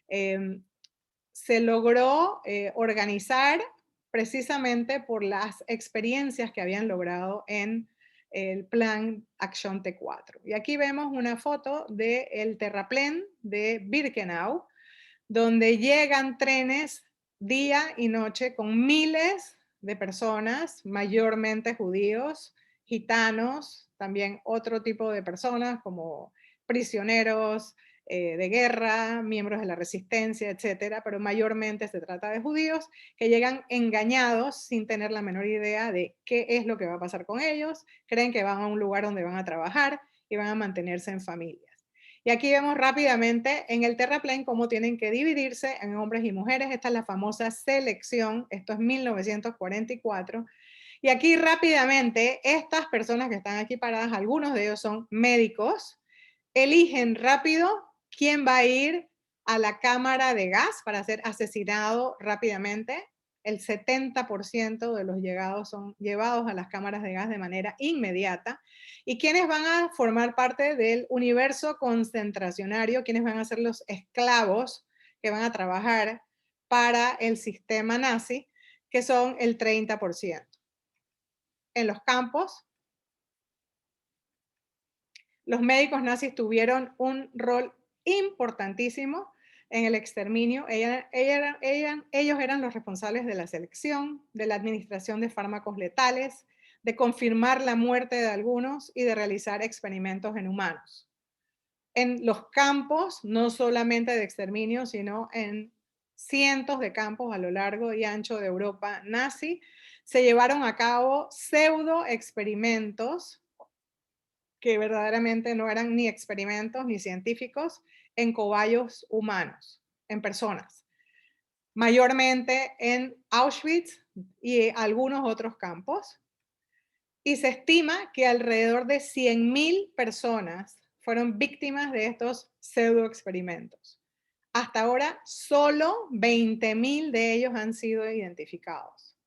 Se logró organizar precisamente por las experiencias que habían logrado en el plan Action T4. Y aquí vemos una foto del terraplén de Birkenau, donde llegan trenes día y noche con miles de personas, mayormente judíos, gitanos, también otro tipo de personas como prisioneros de guerra, miembros de la resistencia, etcétera, pero mayormente se trata de judíos que llegan engañados sin tener la menor idea de qué es lo que va a pasar con ellos, creen que van a un lugar donde van a trabajar y van a mantenerse en familias. Y aquí vemos rápidamente en el terraplén cómo tienen que dividirse en hombres y mujeres. Esta es la famosa selección, esto es 1944. Y aquí rápidamente, estas personas que están aquí paradas, algunos de ellos son médicos, eligen rápido quién va a ir a la cámara de gas para ser asesinado rápidamente. El 70% de los llegados son llevados a las cámaras de gas de manera inmediata. ¿Y quiénes van a formar parte del universo concentracionario? ¿Quiénes van a ser los esclavos que van a trabajar para el sistema nazi? Que son el 30%. En los campos, los médicos nazis tuvieron un rol importantísimo en el exterminio. Ellos eran los responsables de la selección, de la administración de fármacos letales, de confirmar la muerte de algunos y de realizar experimentos en humanos. En los campos, no solamente de exterminio, sino en cientos de campos a lo largo y ancho de Europa nazi, se llevaron a cabo pseudo experimentos que verdaderamente no eran ni experimentos ni científicos en cobayos humanos, en personas, mayormente en Auschwitz y algunos otros campos. y se estima que alrededor de 100.000 personas fueron víctimas de estos pseudoexperimentos. Hasta ahora, solo 20.000 de ellos han sido identificados.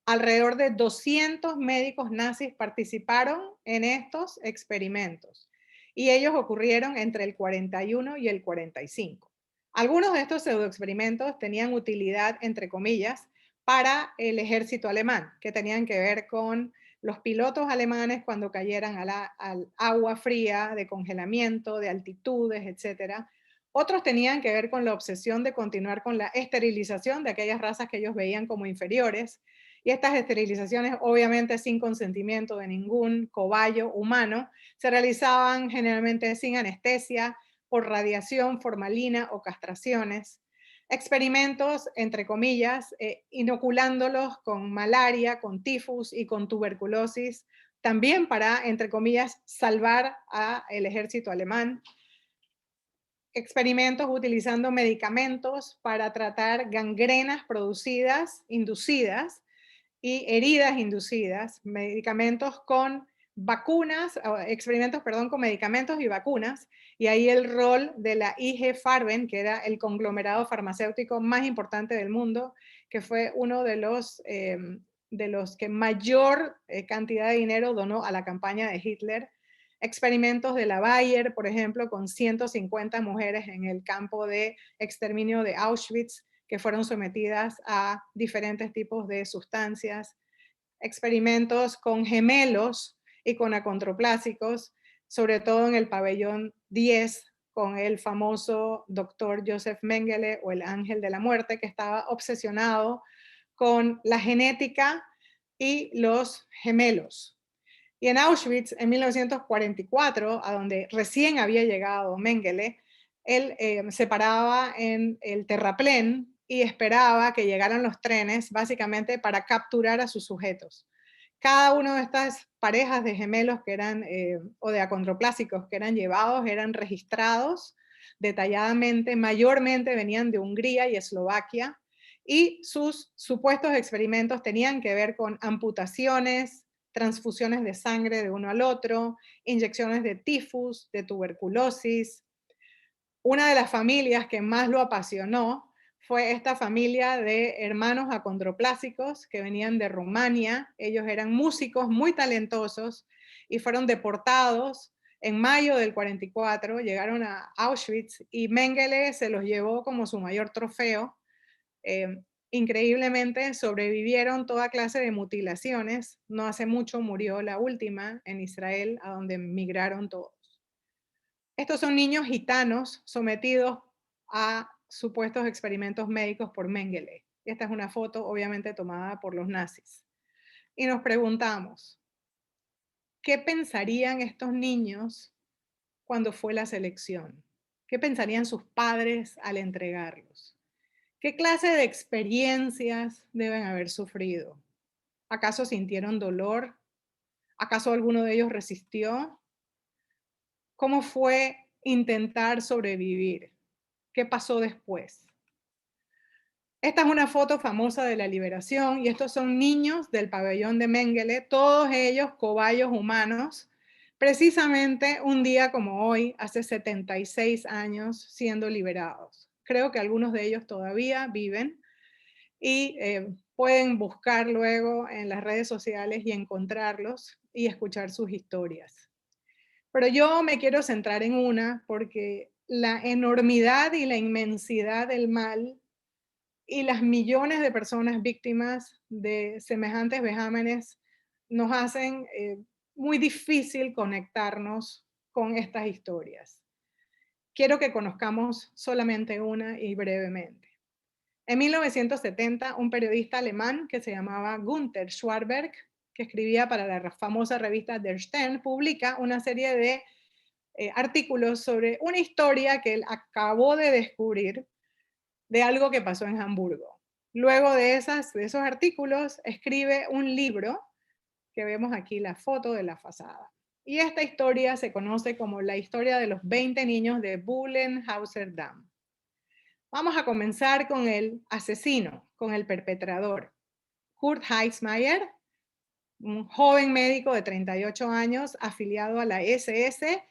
Alrededor de 200 médicos nazis participaron en estos experimentos y ellos ocurrieron entre el 41 y el 45. Algunos de estos pseudoexperimentos tenían utilidad, entre comillas, para el ejército alemán, que tenían que ver con los pilotos alemanes cuando cayeran al agua fría, de congelamiento, de altitudes, etc. Otros tenían que ver con la obsesión de continuar con la esterilización de aquellas razas que ellos veían como inferiores. Y estas esterilizaciones, obviamente sin consentimiento de ningún cobayo humano, se realizaban generalmente sin anestesia, por radiación, formalina o castraciones. Experimentos, entre comillas, inoculándolos con malaria, con tifus y con tuberculosis, también para, entre comillas, salvar al ejército alemán. Experimentos utilizando medicamentos para tratar gangrenas inducidas, y heridas inducidas, medicamentos con vacunas, experimentos, perdón, con medicamentos y vacunas, y ahí el rol de la IG Farben, que era el conglomerado farmacéutico más importante del mundo, que fue uno de los que mayor cantidad de dinero donó a la campaña de Hitler. Experimentos de la Bayer, por ejemplo, con 150 mujeres en el campo de exterminio de Auschwitz, que fueron sometidas a diferentes tipos de sustancias, experimentos con gemelos y con acondroplásicos, sobre todo en el pabellón 10, con el famoso doctor Joseph Mengele, o el ángel de la muerte, que estaba obsesionado con la genética y los gemelos. Y en Auschwitz, en 1944, a donde recién había llegado Mengele, él se paraba en el terraplén y esperaba que llegaran los trenes, básicamente para capturar a sus sujetos. Cada una de estas parejas de gemelos que eran, o de acondroplásicos que eran llevados, eran registrados detalladamente, mayormente venían de Hungría y Eslovaquia, y sus supuestos experimentos tenían que ver con amputaciones, transfusiones de sangre de uno al otro, inyecciones de tifus, de tuberculosis. Una de las familias que más lo apasionó fue esta familia de hermanos acondroplásicos que venían de Rumania. Ellos eran músicos muy talentosos y fueron deportados en mayo del 44, llegaron a Auschwitz y Mengele se los llevó como su mayor trofeo. Increíblemente sobrevivieron toda clase de mutilaciones. No hace mucho murió la última en Israel, a donde migraron todos. Estos son niños gitanos sometidos a supuestos experimentos médicos por Mengele. Esta es una foto obviamente tomada por los nazis. Y nos preguntamos, ¿qué pensarían estos niños cuando fue la selección? ¿Qué pensarían sus padres al entregarlos? ¿Qué clase de experiencias deben haber sufrido? ¿Acaso sintieron dolor? ¿Acaso alguno de ellos resistió? ¿Cómo fue intentar sobrevivir? ¿Qué pasó después? Esta es una foto famosa de la liberación y estos son niños del pabellón de Mengele, todos ellos cobayos humanos, precisamente un día como hoy, hace 76 años, siendo liberados. Creo que algunos de ellos todavía viven y pueden buscar luego en las redes sociales y encontrarlos y escuchar sus historias. Pero yo me quiero centrar en una porque la enormidad y la inmensidad del mal y las millones de personas víctimas de semejantes vejámenes nos hacen muy difícil conectarnos con estas historias. Quiero que conozcamos solamente una y brevemente. En 1970, un periodista alemán que se llamaba Günther Schwarberg, que escribía para la famosa revista Der Stern, publica una serie de artículos sobre una historia que él acabó de descubrir de algo que pasó en Hamburgo. Luego de esos artículos, escribe un libro, que vemos aquí la foto de la fachada. Y esta historia se conoce como la historia de los 20 niños de Bullenhauser Damm. Vamos a comenzar con el asesino, con el perpetrador. Kurt Heissmeyer un joven médico de 38 años afiliado a la SS,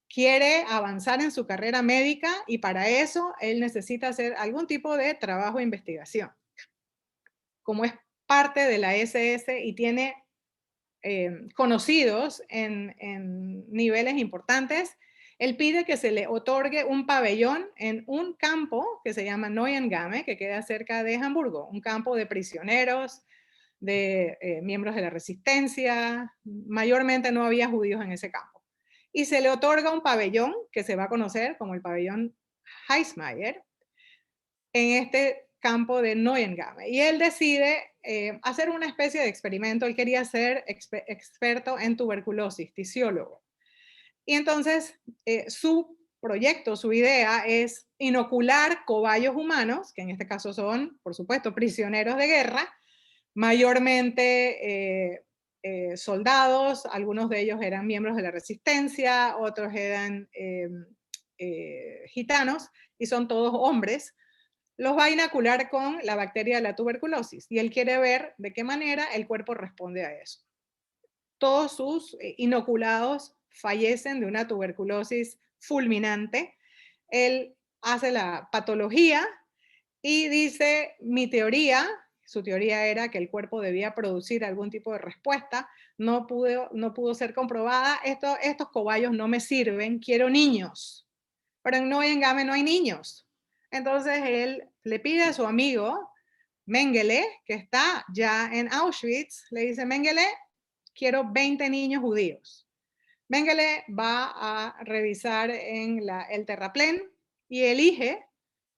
quiere avanzar en su carrera médica y para eso él necesita hacer algún tipo de trabajo de investigación. Como es parte de la SS y tiene conocidos en niveles importantes, él pide que se le otorgue un pabellón en un campo que se llama Neuengamme, que queda cerca de Hamburgo, un campo de prisioneros, de miembros de la resistencia. Mayormente no había judíos en ese campo. Y se le otorga un pabellón que se va a conocer como el pabellón Heissmeyer en este campo de Neuengamme. Y él decide hacer una especie de experimento. Él quería ser experto en tuberculosis, tisiólogo. Y entonces su proyecto, su idea es inocular cobayos humanos, que en este caso son, por supuesto, prisioneros de guerra, mayormente soldados, algunos de ellos eran miembros de la resistencia, otros eran gitanos, y son todos hombres. Los va a inocular con la bacteria de la tuberculosis y él quiere ver de qué manera el cuerpo responde a eso. Todos sus inoculados fallecen de una tuberculosis fulminante. Él hace la patología y dice, mi teoría, su teoría era que el cuerpo debía producir algún tipo de respuesta, no pudo ser comprobada, estos cobayos no me sirven, quiero niños. Pero en Neuengamme no hay niños. Entonces él le pide a su amigo Mengele, que está ya en Auschwitz, le dice, Mengele, quiero 20 niños judíos. Mengele va a revisar en el terraplén y elige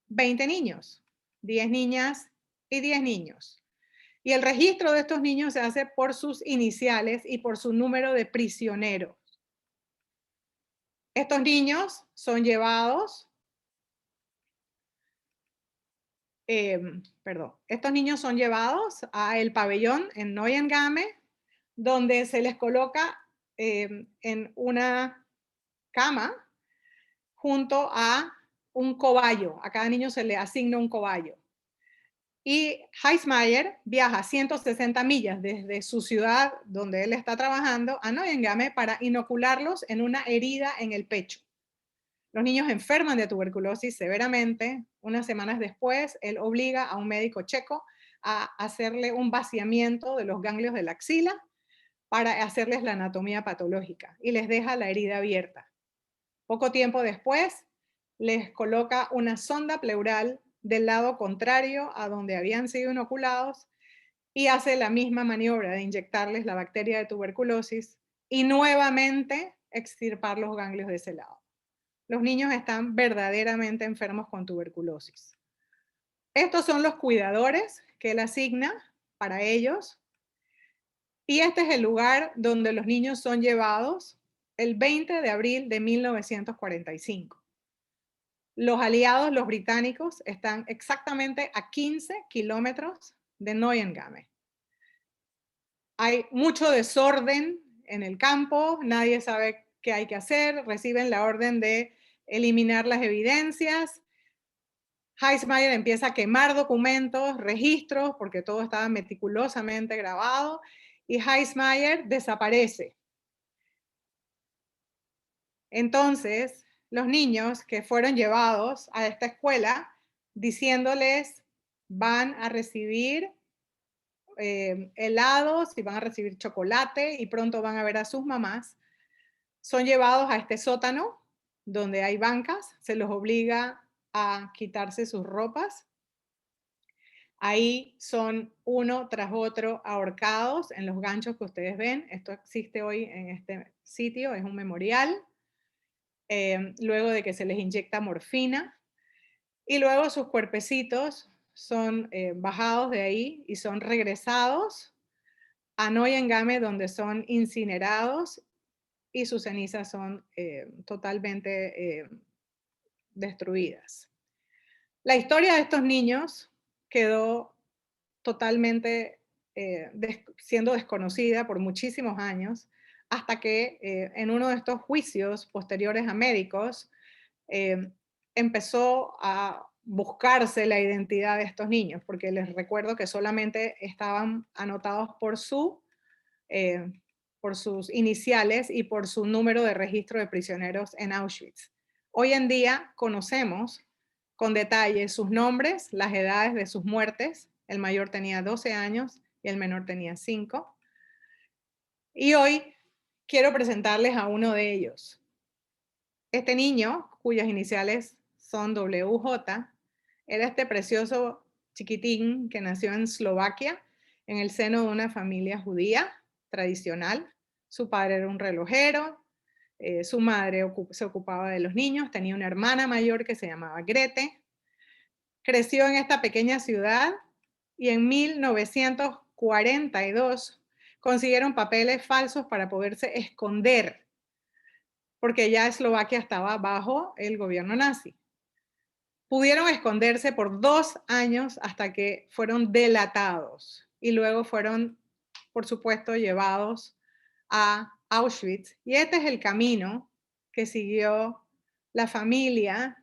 20 niños, 10 niñas y 10 niños. Y el registro de estos niños se hace por sus iniciales y por su número de prisioneros. Estos niños son llevados estos niños son llevados al pabellón en Neuengamme, donde se les coloca en una cama junto a un cobayo. A cada niño se le asigna un cobayo. Y Heissmeyer viaja 160 millas desde su ciudad, donde él está trabajando, a Neuengamme para inocularlos en una herida en el pecho. Los niños enferman de tuberculosis severamente. Unas semanas después, él obliga a un médico checo a hacerle un vaciamiento de los ganglios de la axila para hacerles la anatomía patológica y les deja la herida abierta. Poco tiempo después, les coloca una sonda pleural del lado contrario a donde habían sido inoculados y hace la misma maniobra de inyectarles la bacteria de tuberculosis y nuevamente extirpar los ganglios de ese lado. Los niños están verdaderamente enfermos con tuberculosis. Estos son los cuidadores que él asigna para ellos. Y este es el lugar donde los niños son llevados el 20 de abril de 1945. Los aliados, los británicos, están exactamente a 15 kilómetros de Neuengamme. Hay mucho desorden en el campo, nadie sabe qué hay que hacer, reciben la orden de eliminar las evidencias. Heissmeyer empieza a quemar documentos, registros, porque todo estaba meticulosamente grabado, y Heissmeyer desaparece. Entonces, los niños que fueron llevados a esta escuela, diciéndoles van a recibir helados y van a recibir chocolate y pronto van a ver a sus mamás, son llevados a este sótano donde hay bancas, se los obliga a quitarse sus ropas. Ahí son uno tras otro ahorcados en los ganchos que ustedes ven. Esto existe hoy en este sitio, es un memorial. Luego de que se les inyecta morfina. Y luego sus cuerpecitos son bajados de ahí y son regresados a Neuengamme, donde son incinerados y sus cenizas son totalmente destruidas. La historia de estos niños quedó totalmente siendo desconocida por muchísimos años, hasta que en uno de estos juicios posteriores a médicos empezó a buscarse la identidad de estos niños, porque les recuerdo que solamente estaban anotados por su por sus iniciales y por su número de registro de prisioneros en Auschwitz. Hoy en día conocemos con detalle sus nombres, las edades de sus muertes. El mayor tenía 12 años y el menor tenía 5. Y hoy quiero presentarles a uno de ellos. Este niño, cuyas iniciales son WJ, era este precioso chiquitín que nació en Eslovaquia, en el seno de una familia judía tradicional. Su padre era un relojero, su madre se ocupaba de los niños, tenía una hermana mayor que se llamaba Grete. Creció en esta pequeña ciudad y en 1942 consiguieron papeles falsos para poderse esconder, porque ya Eslovaquia estaba bajo el gobierno nazi. Pudieron esconderse por 2 años hasta que fueron delatados y luego fueron, por supuesto, llevados a Auschwitz. Y este es el camino que siguió la familia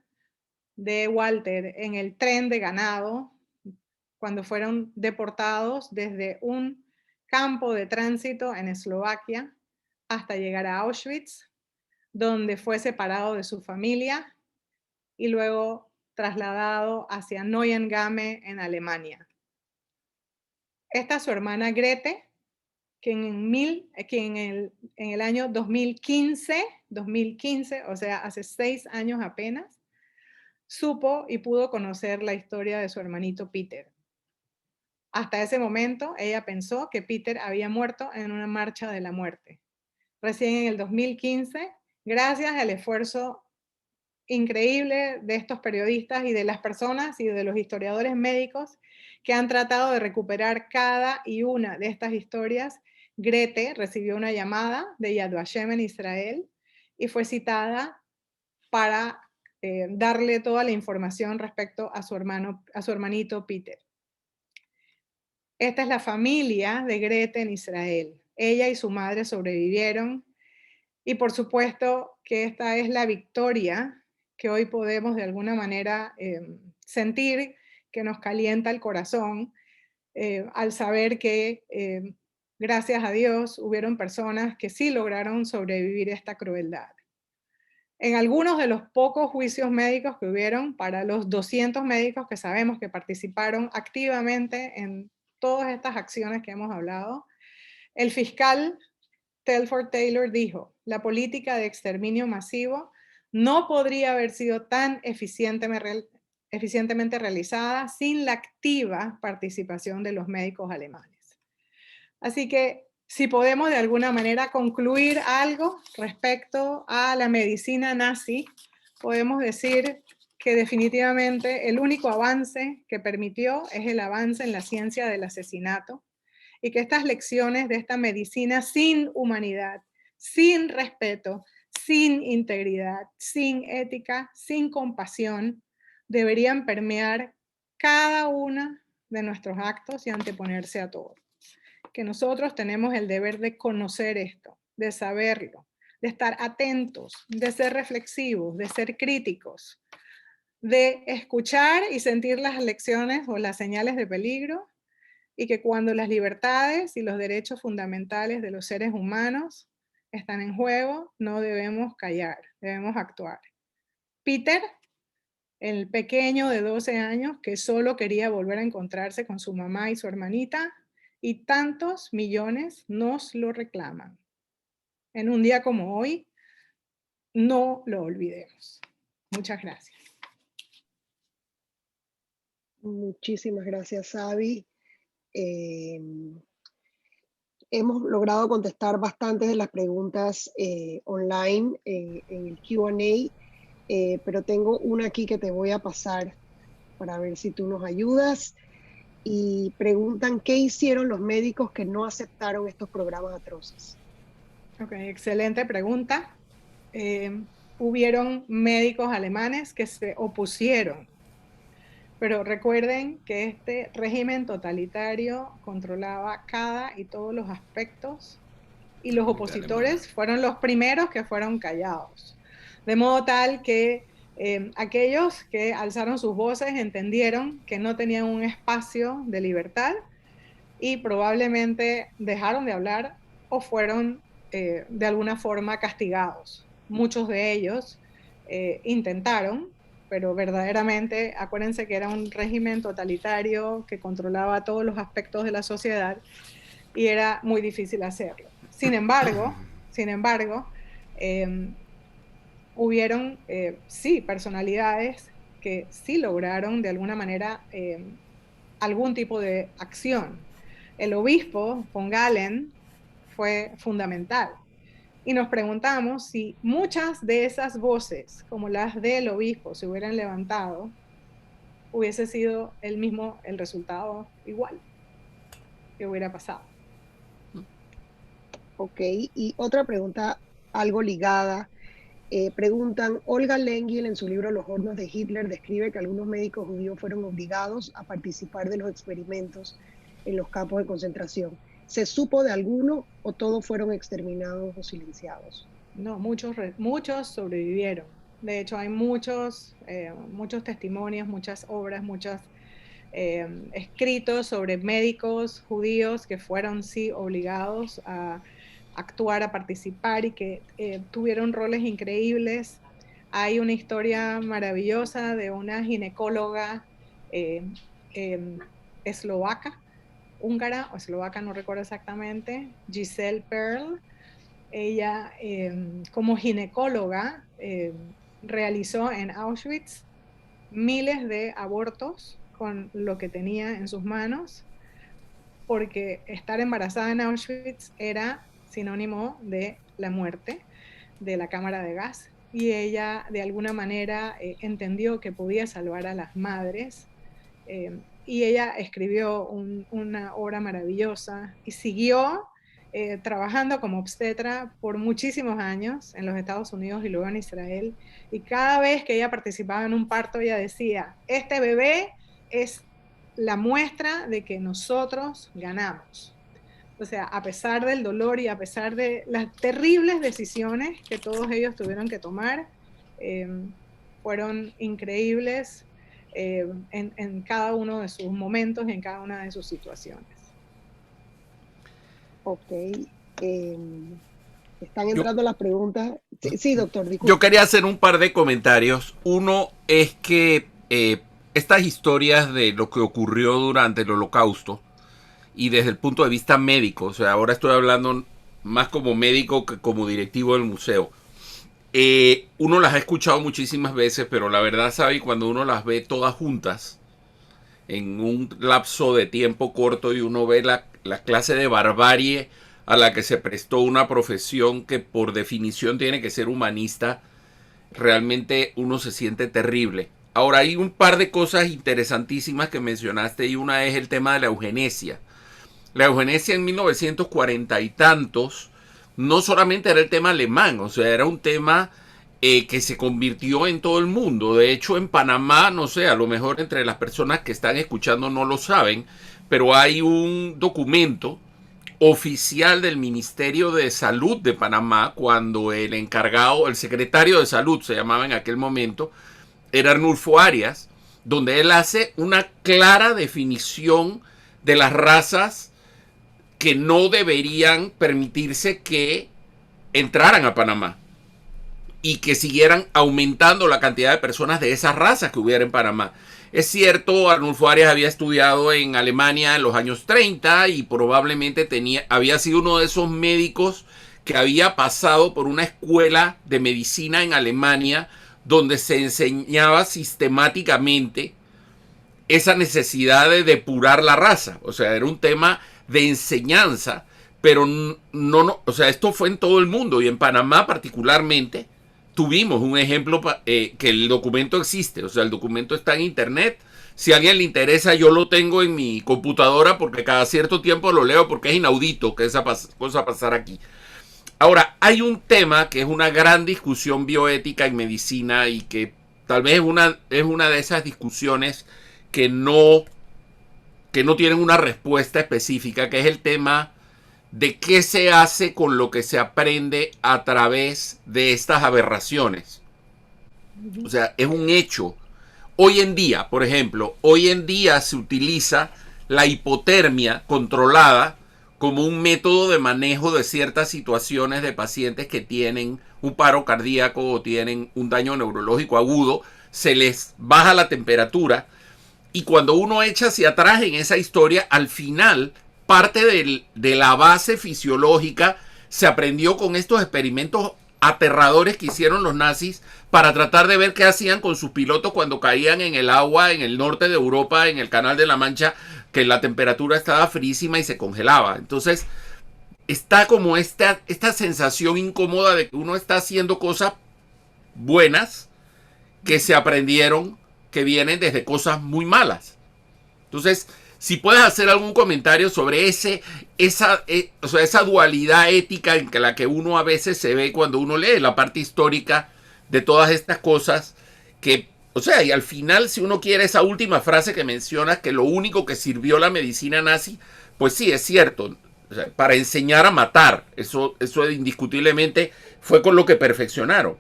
de Walter en el tren de ganado cuando fueron deportados desde un campo de tránsito en Eslovaquia hasta llegar a Auschwitz, donde fue separado de su familia y luego trasladado hacia Neuengamme en Alemania. Esta es su hermana Grete, que en el año 2015, o sea, hace 6 años apenas, supo y pudo conocer la historia de su hermanito Peter. Hasta ese momento, ella pensó que Peter había muerto en una marcha de la muerte. Recién en el 2015, gracias al esfuerzo increíble de estos periodistas y de las personas y de los historiadores médicos que han tratado de recuperar cada y una de estas historias, Grete recibió una llamada de Yad Vashem en Israel y fue citada para darle toda la información respecto a su hermanito Peter. Esta es la familia de Grete en Israel. Ella y su madre sobrevivieron y por supuesto que esta es la victoria que hoy podemos de alguna manera sentir, que nos calienta el corazón al saber que gracias a Dios hubieron personas que sí lograron sobrevivir esta crueldad. En algunos de los pocos juicios médicos que hubieron, para los 200 médicos que sabemos que participaron activamente en todas estas acciones que hemos hablado, el fiscal Telford Taylor dijo: la política de exterminio masivo no podría haber sido tan eficientemente realizada sin la activa participación de los médicos alemanes. Así que si podemos de alguna manera concluir algo respecto a la medicina nazi, podemos decir que definitivamente el único avance que permitió es el avance en la ciencia del asesinato, y que estas lecciones de esta medicina sin humanidad, sin respeto, sin integridad, sin ética, sin compasión, deberían permear cada uno de nuestros actos y anteponerse a todo. Que nosotros tenemos el deber de conocer esto, de saberlo, de estar atentos, de ser reflexivos, de ser críticos, de escuchar y sentir las lecciones o las señales de peligro, y que cuando las libertades y los derechos fundamentales de los seres humanos están en juego, no debemos callar, debemos actuar. Peter, el pequeño de 12 años que solo quería volver a encontrarse con su mamá y su hermanita, y tantos millones nos lo reclaman. En un día como hoy, no lo olvidemos. Muchas gracias. Muchísimas gracias, Sabi. Hemos logrado contestar bastantes de las preguntas online en el Q&A, pero tengo una aquí que te voy a pasar para ver si tú nos ayudas. Y preguntan, ¿qué hicieron los médicos que no aceptaron estos programas atroces? Ok, excelente pregunta. Hubieron médicos alemanes que se opusieron, pero recuerden que este régimen totalitario controlaba cada y todos los aspectos, y los opositores fueron los primeros que fueron callados. De modo tal que aquellos que alzaron sus voces entendieron que no tenían un espacio de libertad y probablemente dejaron de hablar o fueron de alguna forma castigados. Muchos de ellos intentaron, pero verdaderamente, acuérdense que era un régimen totalitario que controlaba todos los aspectos de la sociedad y era muy difícil hacerlo. Sin embargo, hubieron, sí, personalidades que sí lograron de alguna manera algún tipo de acción. El obispo von Galen fue fundamental. Y nos preguntamos si muchas de esas voces, como las del obispo, se hubieran levantado, hubiese sido el resultado igual que hubiera pasado. Ok, y otra pregunta algo ligada. Preguntan, Olga Lengyel en su libro Los hornos de Hitler describe que algunos médicos judíos fueron obligados a participar de los experimentos en los campos de concentración. ¿Se supo de alguno o todos fueron exterminados o silenciados? No, muchos sobrevivieron. De hecho, hay muchos testimonios, muchas obras, muchos escritos sobre médicos judíos que fueron, sí, obligados a actuar, a participar y que tuvieron roles increíbles. Hay una historia maravillosa de una ginecóloga eslovaca, húngara o eslovaca, no recuerdo exactamente, Giselle Perl. Ella, como ginecóloga, realizó en Auschwitz miles de abortos con lo que tenía en sus manos, porque estar embarazada en Auschwitz era sinónimo de la muerte, de la cámara de gas, y ella de alguna manera entendió que podía salvar a las madres, y ella escribió una obra maravillosa y siguió trabajando como obstetra por muchísimos años en los Estados Unidos y luego en Israel, y cada vez que ella participaba en un parto ella decía, este bebé es la muestra de que nosotros ganamos. O sea, a pesar del dolor y a pesar de las terribles decisiones que todos ellos tuvieron que tomar, fueron increíbles en cada uno de sus momentos y en cada una de sus situaciones. Ok. Están entrando las preguntas. Sí, doctor, disculpe. Yo quería hacer un par de comentarios. Uno es que estas historias de lo que ocurrió durante el Holocausto y desde el punto de vista médico, o sea, ahora estoy hablando más como médico que como directivo del museo, uno las ha escuchado muchísimas veces, pero la verdad, sabe, cuando uno las ve todas juntas en un lapso de tiempo corto y uno ve la clase de barbarie a la que se prestó una profesión que por definición tiene que ser humanista, realmente uno se siente terrible. Ahora, hay un par de cosas interesantísimas que mencionaste y una es el tema de la eugenesia. La eugenesia en 1940 y tantos no solamente era el tema alemán, o sea, era un tema que se convirtió en todo el mundo. De hecho, en Panamá, no sé, a lo mejor entre las personas que están escuchando no lo saben, pero hay un documento oficial del Ministerio de Salud de Panamá, cuando el encargado, el secretario de Salud se llamaba en aquel momento, era Arnulfo Arias, donde él hace una clara definición de las razas que no deberían permitirse que entraran a Panamá y que siguieran aumentando la cantidad de personas de esas razas que hubiera en Panamá. Es cierto, Arnulfo Arias había estudiado en Alemania en los años 30 y probablemente había sido uno de esos médicos que había pasado por una escuela de medicina en Alemania donde se enseñaba sistemáticamente esa necesidad de depurar la raza. O sea, era un tema de enseñanza, pero no, o sea, esto fue en todo el mundo y en Panamá particularmente tuvimos un ejemplo que el documento existe, o sea, el documento está en internet. Si a alguien le interesa, yo lo tengo en mi computadora porque cada cierto tiempo lo leo porque es inaudito que esa cosa pasara aquí. Ahora, hay un tema que es una gran discusión bioética en medicina y que tal vez es una de esas discusiones que no tienen una respuesta específica, que es el tema de qué se hace con lo que se aprende a través de estas aberraciones. O sea, es un hecho. Hoy en día, por ejemplo, se utiliza la hipotermia controlada como un método de manejo de ciertas situaciones de pacientes que tienen un paro cardíaco o tienen un daño neurológico agudo, se les baja la temperatura y cuando uno echa hacia atrás en esa historia, al final parte de la base fisiológica se aprendió con estos experimentos aterradores que hicieron los nazis para tratar de ver qué hacían con sus pilotos cuando caían en el agua en el norte de Europa, en el Canal de la Mancha, que la temperatura estaba frísima y se congelaba. Entonces está como esta sensación incómoda de que uno está haciendo cosas buenas que se aprendieron, que vienen desde cosas muy malas. Entonces, si puedes hacer algún comentario sobre esa dualidad ética en la que uno a veces se ve cuando uno lee la parte histórica de todas estas cosas, que, o sea, y al final, si uno quiere esa última frase que mencionas, que lo único que sirvió la medicina nazi, pues sí, es cierto, o sea, para enseñar a matar, eso indiscutiblemente fue con lo que perfeccionaron,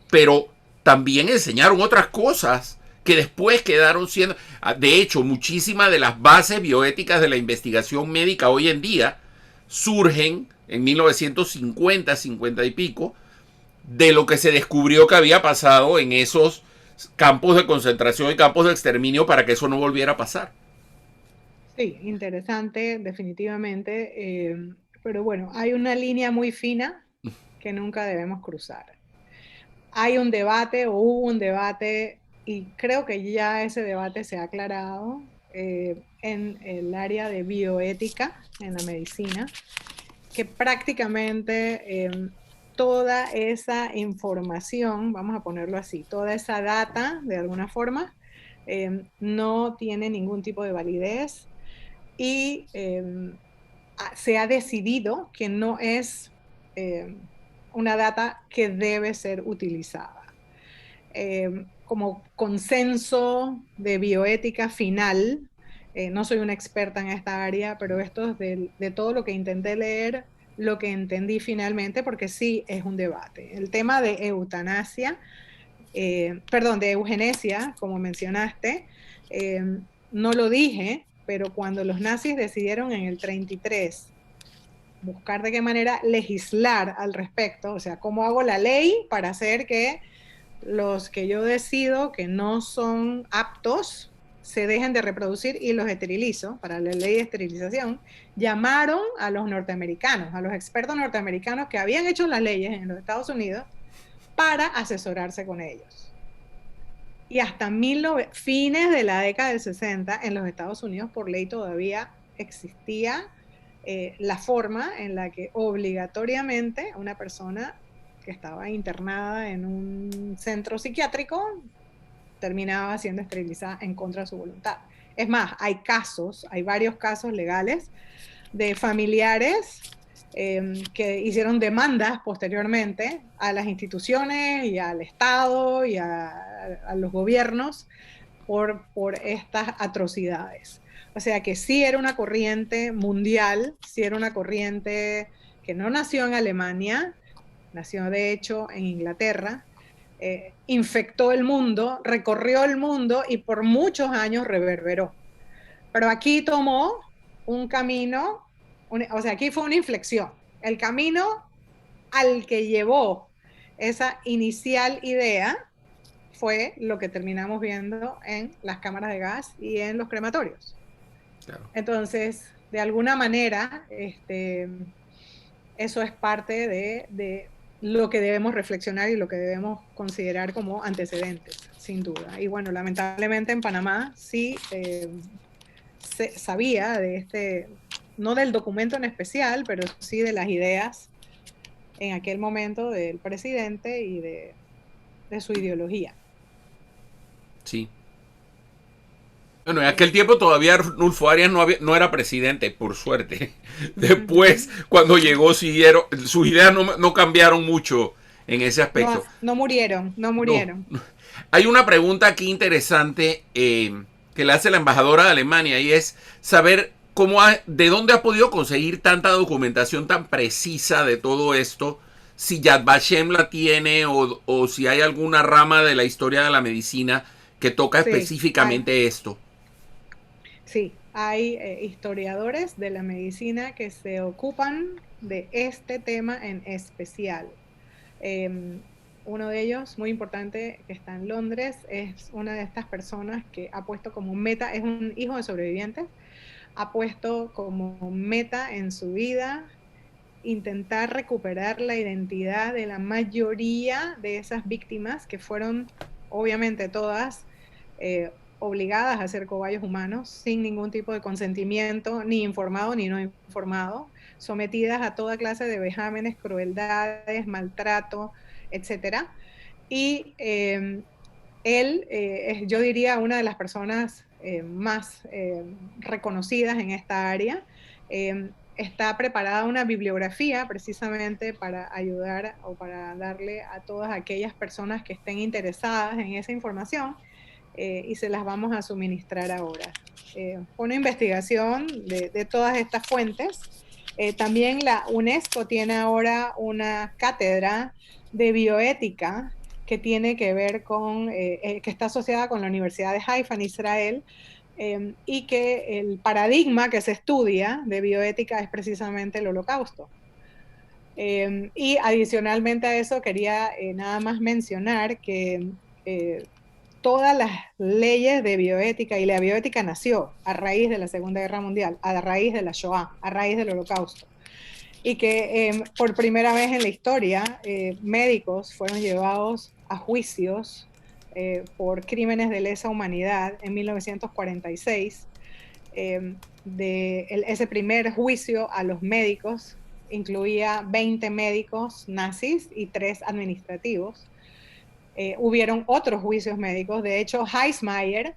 pero también enseñaron otras cosas que después quedaron siendo, de hecho, muchísimas de las bases bioéticas de la investigación médica hoy en día surgen en 1950, 50 y pico, de lo que se descubrió que había pasado en esos campos de concentración y campos de exterminio para que eso no volviera a pasar. Sí, interesante, definitivamente, pero bueno, hay una línea muy fina que nunca debemos cruzar. Hay un debate o hubo un debate y creo que ya ese debate se ha aclarado en el área de bioética en la medicina, que prácticamente toda esa información, vamos a ponerlo así, toda esa data de alguna forma no tiene ningún tipo de validez y se ha decidido que no es una data que debe ser utilizada. Como consenso de bioética final, no soy una experta en esta área, pero esto es de todo lo que intenté leer, lo que entendí finalmente, porque sí es un debate. El tema de eutanasia, de eugenesia, como mencionaste, no lo dije, pero cuando los nazis decidieron en el 33 buscar de qué manera legislar al respecto, o sea, cómo hago la ley para hacer que los que yo decido que no son aptos se dejen de reproducir y los esterilizo, para la ley de esterilización, llamaron a los norteamericanos, a los expertos norteamericanos que habían hecho las leyes en los Estados Unidos para asesorarse con ellos. Y hasta fines de la década del 60 en los Estados Unidos por ley todavía existía la forma en la que obligatoriamente una persona que estaba internada en un centro psiquiátrico terminaba siendo esterilizada en contra de su voluntad. Es más, hay varios casos legales de familiares que hicieron demandas posteriormente a las instituciones y al Estado y a los gobiernos por estas atrocidades. O sea que sí era una corriente mundial, sí era una corriente que no nació en Alemania, nació de hecho en Inglaterra, infectó el mundo, recorrió el mundo y por muchos años reverberó. Pero aquí tomó un camino, o sea, aquí fue una inflexión. El camino al que llevó esa inicial idea fue lo que terminamos viendo en las cámaras de gas y en los crematorios. Claro. Entonces, de alguna manera, eso es parte de lo que debemos reflexionar y lo que debemos considerar como antecedentes, sin duda. Y bueno, lamentablemente en Panamá sí se sabía de no del documento en especial, pero sí de las ideas en aquel momento del presidente y de su ideología. Sí. Bueno, en aquel tiempo todavía Arnulfo Arias no era presidente, por suerte. Después, cuando llegó, sus ideas no cambiaron mucho en ese aspecto. No murieron. No. Hay una pregunta aquí interesante que le hace la embajadora de Alemania y es saber de dónde ha podido conseguir tanta documentación tan precisa de todo esto, si Yad Vashem la tiene o si hay alguna rama de la historia de la medicina que toca específicamente esto. Sí, hay historiadores de la medicina que se ocupan de este tema en especial. Uno de ellos, muy importante, que está en Londres, es una de estas personas que ha puesto como meta, es un hijo de sobrevivientes, ha puesto como meta en su vida intentar recuperar la identidad de la mayoría de esas víctimas que fueron, obviamente todas, obligadas a ser cobayos humanos sin ningún tipo de consentimiento, ni informado ni no informado, sometidas a toda clase de vejámenes, crueldades, maltrato, etc. Y él es, yo diría, una de las personas más reconocidas en esta área. Está preparada una bibliografía precisamente para ayudar o para darle a todas aquellas personas que estén interesadas en esa información y se las vamos a suministrar ahora. Una investigación de todas estas fuentes. También la UNESCO tiene ahora una cátedra de bioética que tiene que ver con, que está asociada con la Universidad de Haifa en Israel, y que el paradigma que se estudia de bioética es precisamente el Holocausto. Y adicionalmente a eso quería nada más mencionar que todas las leyes de bioética, y la bioética nació a raíz de la Segunda Guerra Mundial, a raíz de la Shoah, a raíz del Holocausto, y que por primera vez en la historia médicos fueron llevados a juicios por crímenes de lesa humanidad en 1946. Ese primer juicio a los médicos incluía 20 médicos nazis y 3 administrativos. Hubieron otros juicios médicos. De hecho, Heissmeyer,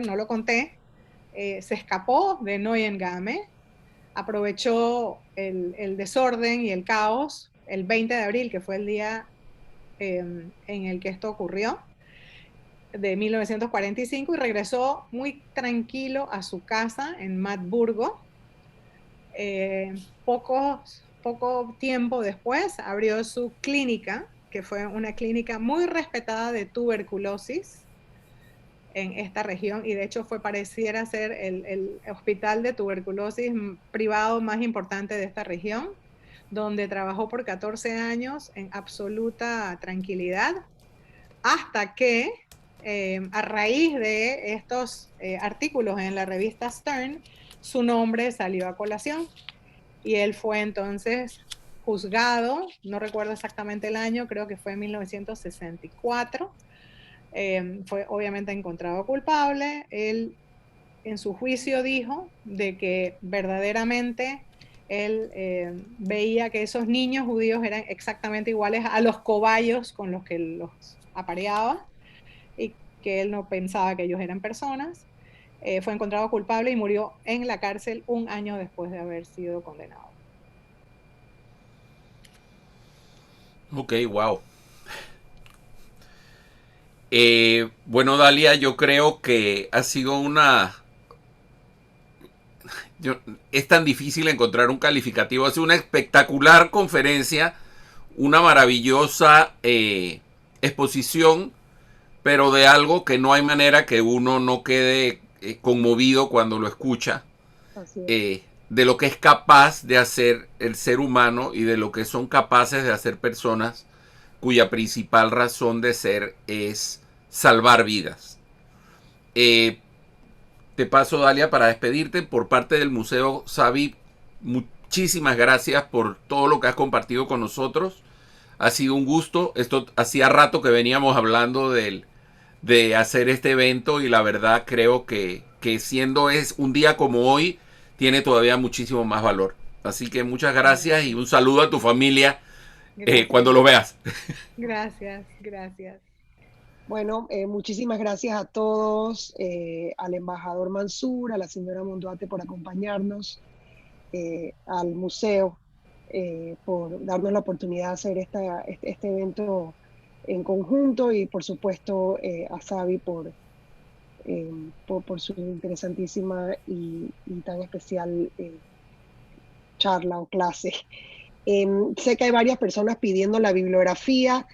no lo conté, se escapó de Neuengamme, aprovechó el desorden y el caos el 20 de abril, que fue el día en el que esto ocurrió, de 1945, y regresó muy tranquilo a su casa en Magdeburgo. Poco tiempo después abrió su clínica, que fue una clínica muy respetada de tuberculosis en esta región, y de hecho pareciera ser el hospital de tuberculosis privado más importante de esta región, donde trabajó por 14 años en absoluta tranquilidad, hasta que a raíz de estos artículos en la revista Stern, su nombre salió a colación, y él fue entonces juzgado, no recuerdo exactamente el año, creo que fue en 1964, fue obviamente encontrado culpable. Él en su juicio dijo de que verdaderamente él veía que esos niños judíos eran exactamente iguales a los cobayos con los que los apareaba, y que él no pensaba que ellos eran personas. Fue encontrado culpable y murió en la cárcel un año después de haber sido condenado. Ok, wow. Bueno, Dalia, yo creo que ha sido es tan difícil encontrar un calificativo. Ha sido una espectacular conferencia, una maravillosa exposición, pero de algo que no hay manera que uno no quede conmovido cuando lo escucha. De lo que es capaz de hacer el ser humano y de lo que son capaces de hacer personas cuya principal razón de ser es salvar vidas. Te paso, Dalia, para despedirte por parte del Museo Savi. Muchísimas gracias por todo lo que has compartido con nosotros. Ha sido un gusto. Esto hacía rato que veníamos hablando de hacer este evento, y la verdad creo que siendo es un día como hoy, tiene todavía muchísimo más valor. Así que muchas gracias y un saludo a tu familia cuando lo veas. Gracias. Bueno, muchísimas gracias a todos, al embajador Mansur, a la señora Monduate por acompañarnos, al museo por darnos la oportunidad de hacer este evento en conjunto, y por supuesto a Savi por su interesantísima y tan especial charla o clase. Sé que hay varias personas pidiendo la bibliografía.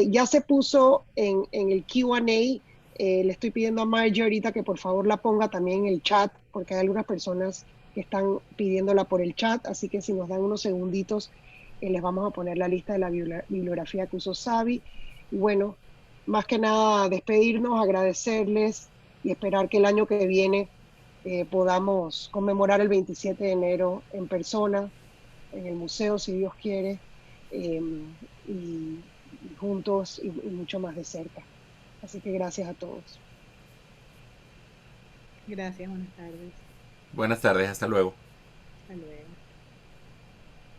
Ya se puso en el Q&A Le estoy pidiendo a Margie ahorita que por favor la ponga también en el chat, porque hay algunas personas que están pidiéndola por el chat, así que si nos dan unos segunditos, les vamos a poner la lista de la bibliografía que usó Xavi. Y bueno, más que nada despedirnos, agradecerles y esperar que el año que viene podamos conmemorar el 27 de enero en persona, en el museo, si Dios quiere, y juntos y mucho más de cerca. Así que gracias a todos. Gracias, buenas tardes. Buenas tardes, hasta luego.